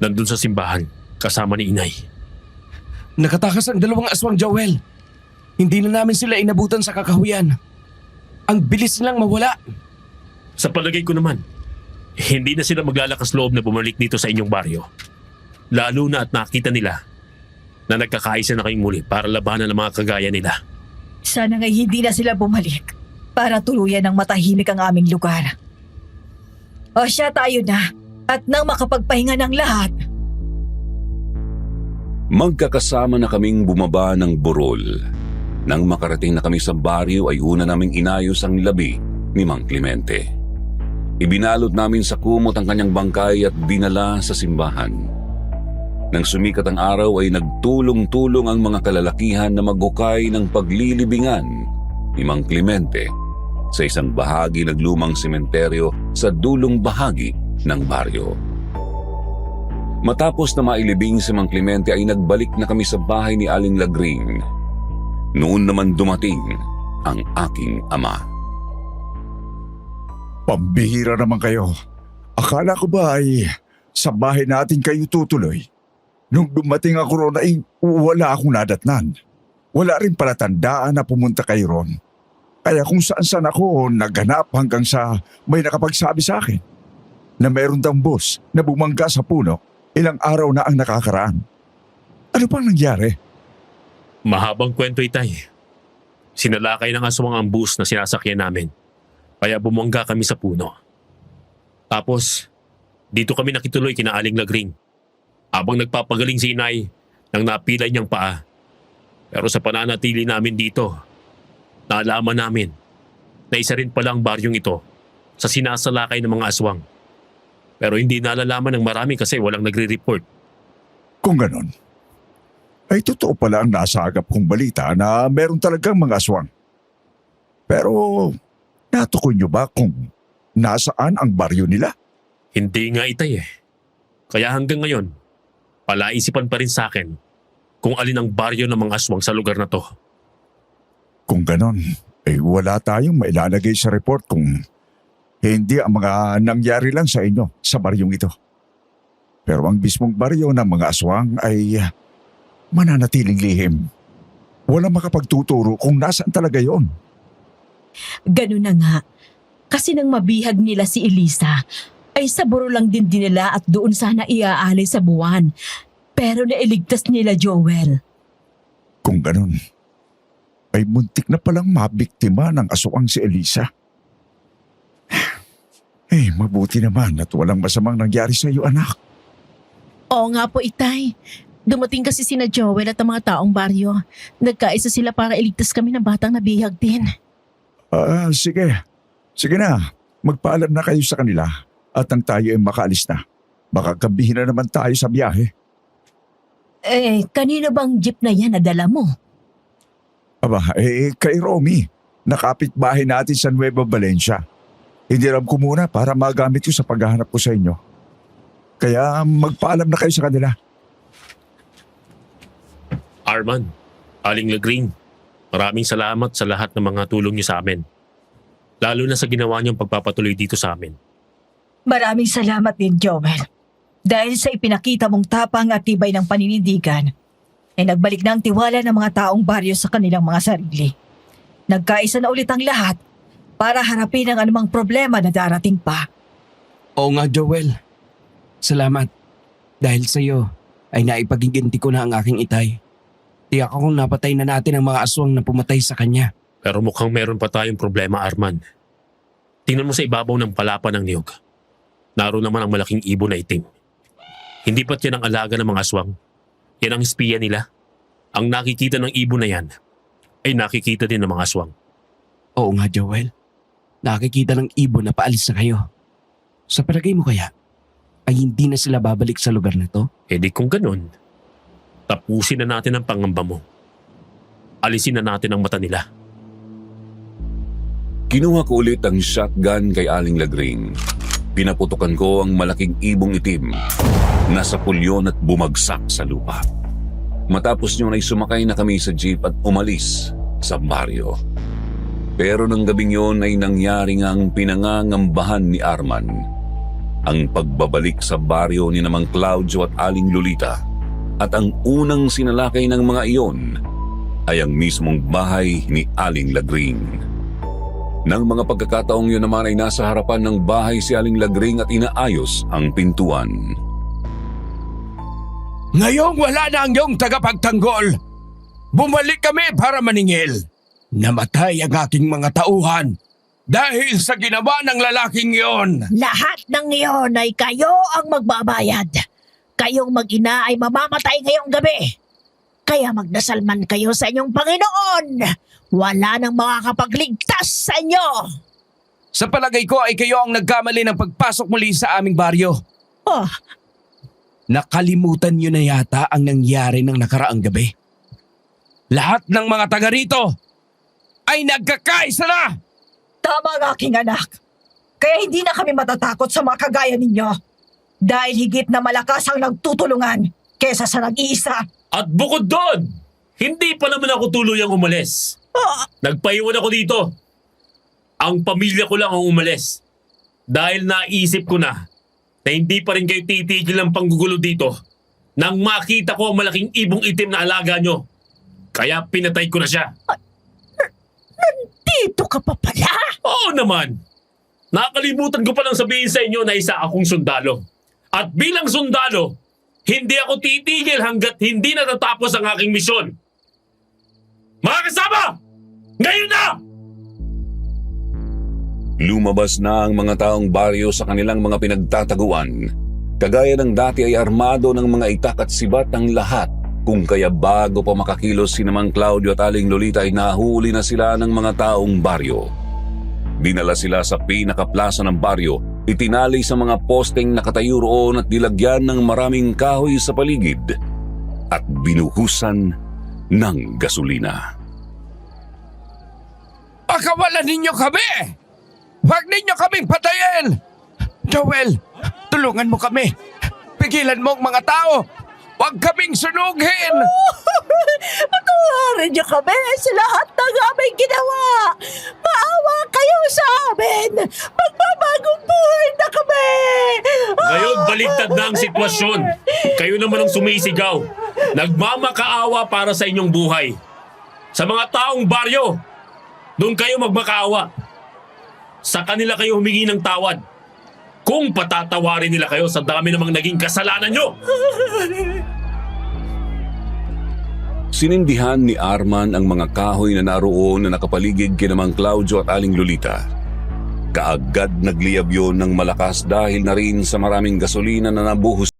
Nandun sa simbahan, kasama ni Inay. Nakatakas ang dalawang aswang, Joel. Hindi na namin sila inabutan sa kakahuyan. Ang bilis nilang mawala. Sa palagay ko naman, hindi na sila maglalakas loob na bumalik dito sa inyong baryo. Lalo na at nakita nila na nagkakaisa na kayong muli para labanan ang mga kagaya nila. Sana nga'y hindi na sila bumalik para tuluyan ng matahimik ang aming lugar. O siya, tayo na. At nang makapagpahinga ng lahat, Magkakasama na kaming bumaba ng burol. Nang makarating na kami sa baryo ay una naming inayos ang labi ni Mang Clemente. Ibinalot namin sa kumot ang kanyang bangkay at dinala sa simbahan. Nang sumikat ang araw ay nagtulong-tulong ang mga kalalakihan na maghukay ng paglilibingan ni Mang Clemente sa isang bahagi ng lumang sementeryo sa dulong bahagi ng baryo. Matapos na mailibing si Mang Clemente ay nagbalik na kami sa bahay ni Aling Lagring. Noon naman dumating ang aking ama. Pambihira naman kayo. Akala ko ba ay sa bahay natin kayo tutuloy? Nung dumating ako ron ay wala akong nadatnan. Wala rin pala tandaan na pumunta kayo ron. Kaya kung saan-saan ako naghanap hanggang sa may nakapagsabi sa akin na mayroon daw bus na bumangga sa puno ilang araw na ang nakakaraan. Ano pang nangyari? Mahabang kwento, Itay. Sinalakay ng aswang ang bus na sinasakyan namin. Kaya bumangga kami sa puno. Tapos, dito kami nakituloy kina Aling Lagring. Habang nagpapagaling si Inay nang napilay niyang paa. Pero sa pananatili namin dito, naalaman namin na isa rin pala ang baryong ito sa sinasalakay ng mga aswang. Pero hindi nalalaman ng marami kasi walang nagre-report. Kung ganon, ay totoo pala ang nasagap kong balita na meron talagang mga aswang. Pero natukoy niyo ba kung nasaan ang baryo nila? Hindi nga, Itay eh. Kaya hanggang ngayon, palaisipan pa rin sa akin kung alin ang baryo ng mga aswang sa lugar na to. Kung ganon, ay wala tayong mailalagay sa report kung hindi ang mga nangyari lang sa inyo sa baryong ito. Pero ang mismong baryo ng mga aswang ay mananatiling lihim. Walang makapagtuturo kung nasaan talaga yon. Ganun na nga. Kasi nang mabihag nila si Elisa, ay sa buro lang din dinila at doon sana iaalay sa buwan. Pero nailigtas nila Joel. Kung ganon, ay muntik na palang mabiktima ng aswang si Elisa. Eh, mabuti naman at walang masamang nangyari sa iyo, anak. Oo nga po, Itay. Dumating kasi sina Joel at ang mga taong baryo. Nagkaisa sila para iligtas kami ng batang nabihag din. Sige. Sige na, magpaalam na kayo sa kanila at ang tayo ay makaalis na. Baka gabihin na naman tayo sa biyahe. Kanino bang jeep na yan na dala mo? Aba, kay Romy. Nakapit bahay natin sa Nueva Valencia. Hiniram ko muna para magamit ko sa paghahanap ko sa inyo. Kaya magpaalam na kayo sa kanila. Arman, Aling Lagring, maraming salamat sa lahat ng mga tulong niyo sa amin. Lalo na sa ginawa niyong pagpapatuloy dito sa amin. Maraming salamat din, Joel. Dahil sa ipinakita mong tapang at tibay ng paninindigan, ay nagbalik na ang tiwala ng mga taong baryo sa kanilang mga sarili. Nagkaisa na ulit ang lahat para harapin ang anumang problema na darating pa. Oo nga, Joel. Salamat. Dahil sa iyo ay naipagiginti ko na ang aking itay. Tiyak akong napatay na natin ang mga aswang na pumatay sa kanya. Pero mukhang meron pa tayong problema, Arman. Tingnan mo sa ibabaw ng palapa ng niyog. Naroon naman ang malaking ibon na itim. Hindi ba't yan ang alaga ng mga aswang? Yan ang espiya nila. Ang nakikita ng ibon na yan ay nakikita din ng mga aswang. Oo nga, Joel. Nakikita ng ibon na paalis na kayo. Sa palagay mo kaya, ay hindi na sila babalik sa lugar na to? E di kung ganun, tapusin na natin ang pangamba mo. Alisin na natin ang mata nila. Kinuha ko ulit ang shotgun kay Aling Lagring. Pinaputukan ko ang malaking ibong itim na sa pulyon at bumagsak sa lupa. Matapos nyo ay sumakay na kami sa jeep at umalis sa baryo. Pero nang gabing yon ay nangyari ngang pinangangambahan ni Arman. Ang pagbabalik sa baryo ni namang Claudio at Aling Lolita. At ang unang sinalakay ng mga iyon ay ang mismong bahay ni Aling Lagring. Nang mga pagkakataong yun naman ay nasa harapan ng bahay si Aling Lagring at inaayos ang pintuan. Ngayong wala na ang iyong tagapagtanggol. Bumalik kami para maningil. Namatay ang aking mga tauhan dahil sa ginawa ng lalaking iyon. Lahat ng iyon ay kayo ang magbabayad. Kayong mag-ina ay mamamatay ngayong gabi. Kaya magdasal man kayo sa inyong Panginoon. Wala nang makakapagligtas sa inyo. Sa palagay ko ay kayo ang nagkamali ng pagpasok muli sa aming baryo. Oh, Nakalimutan niyo na yata ang nangyari ng nakaraang gabi. Lahat ng mga taga rito ay nagkakaisa na! Tama ang aking anak. Kaya hindi na kami matatakot sa mga kagaya ninyo. Dahil higit na malakas ang nagtutulungan kesa sa nag-iisa. At bukod doon, hindi pa naman ako tuluyang umalis. Nagpaiwan ako dito. Ang pamilya ko lang ang umalis. Dahil naisip ko na hindi pa rin kayo titigil ng panggugulo dito nang makita ko ang malaking ibong itim na alaga nyo. Kaya pinatay ko na siya. Dito ka pa pala! Oo naman. Nakalimutan ko palang sabihin sa inyo na isa akong sundalo. At bilang sundalo, hindi ako titigil hanggat hindi natatapos ang aking misyon. Mga kasama! Ngayon na! Lumabas na ang mga taong baryo sa kanilang mga pinagtataguan. Kagaya ng dati ay armado ng mga itak at sibat ang lahat. Kung kaya bago pa makakilos si Mang Claudio at Aling Lolita ay nahuli na sila ng mga taong baryo. Dinala sila sa pinakaplaza ng baryo, itinali sa mga posteng nakatayo roon at nilagyan ng maraming kahoy sa paligid at binuhusan ng gasolina. Pakawalan ninyo kami! Huwag ninyo kaming patayin! Joel, tulungan mo kami. Pigilan mo ang mga tao. Huwag kaming sunugin! Patawarin niyo kami sa lahat ng aming ginawa! Maawa kayo sa amin! Magbabagong buhay na kami! Ngayon baligtad na ang sitwasyon. Kayo naman ang sumisigaw. Nagmamakaawa para sa inyong buhay. Sa mga taong baryo, doon kayo magmakaawa. Sa kanila kayo humingi ng tawad. Kung patatawarin nila kayo sa dami namang naging kasalanan nyo. Sinindihan ni Arman ang mga kahoy na naroon na nakapaligid kina Mang Claudio at Aling Lolita. Kaagad nagliyab yun ng malakas dahil na rin sa maraming gasolina na nabuhos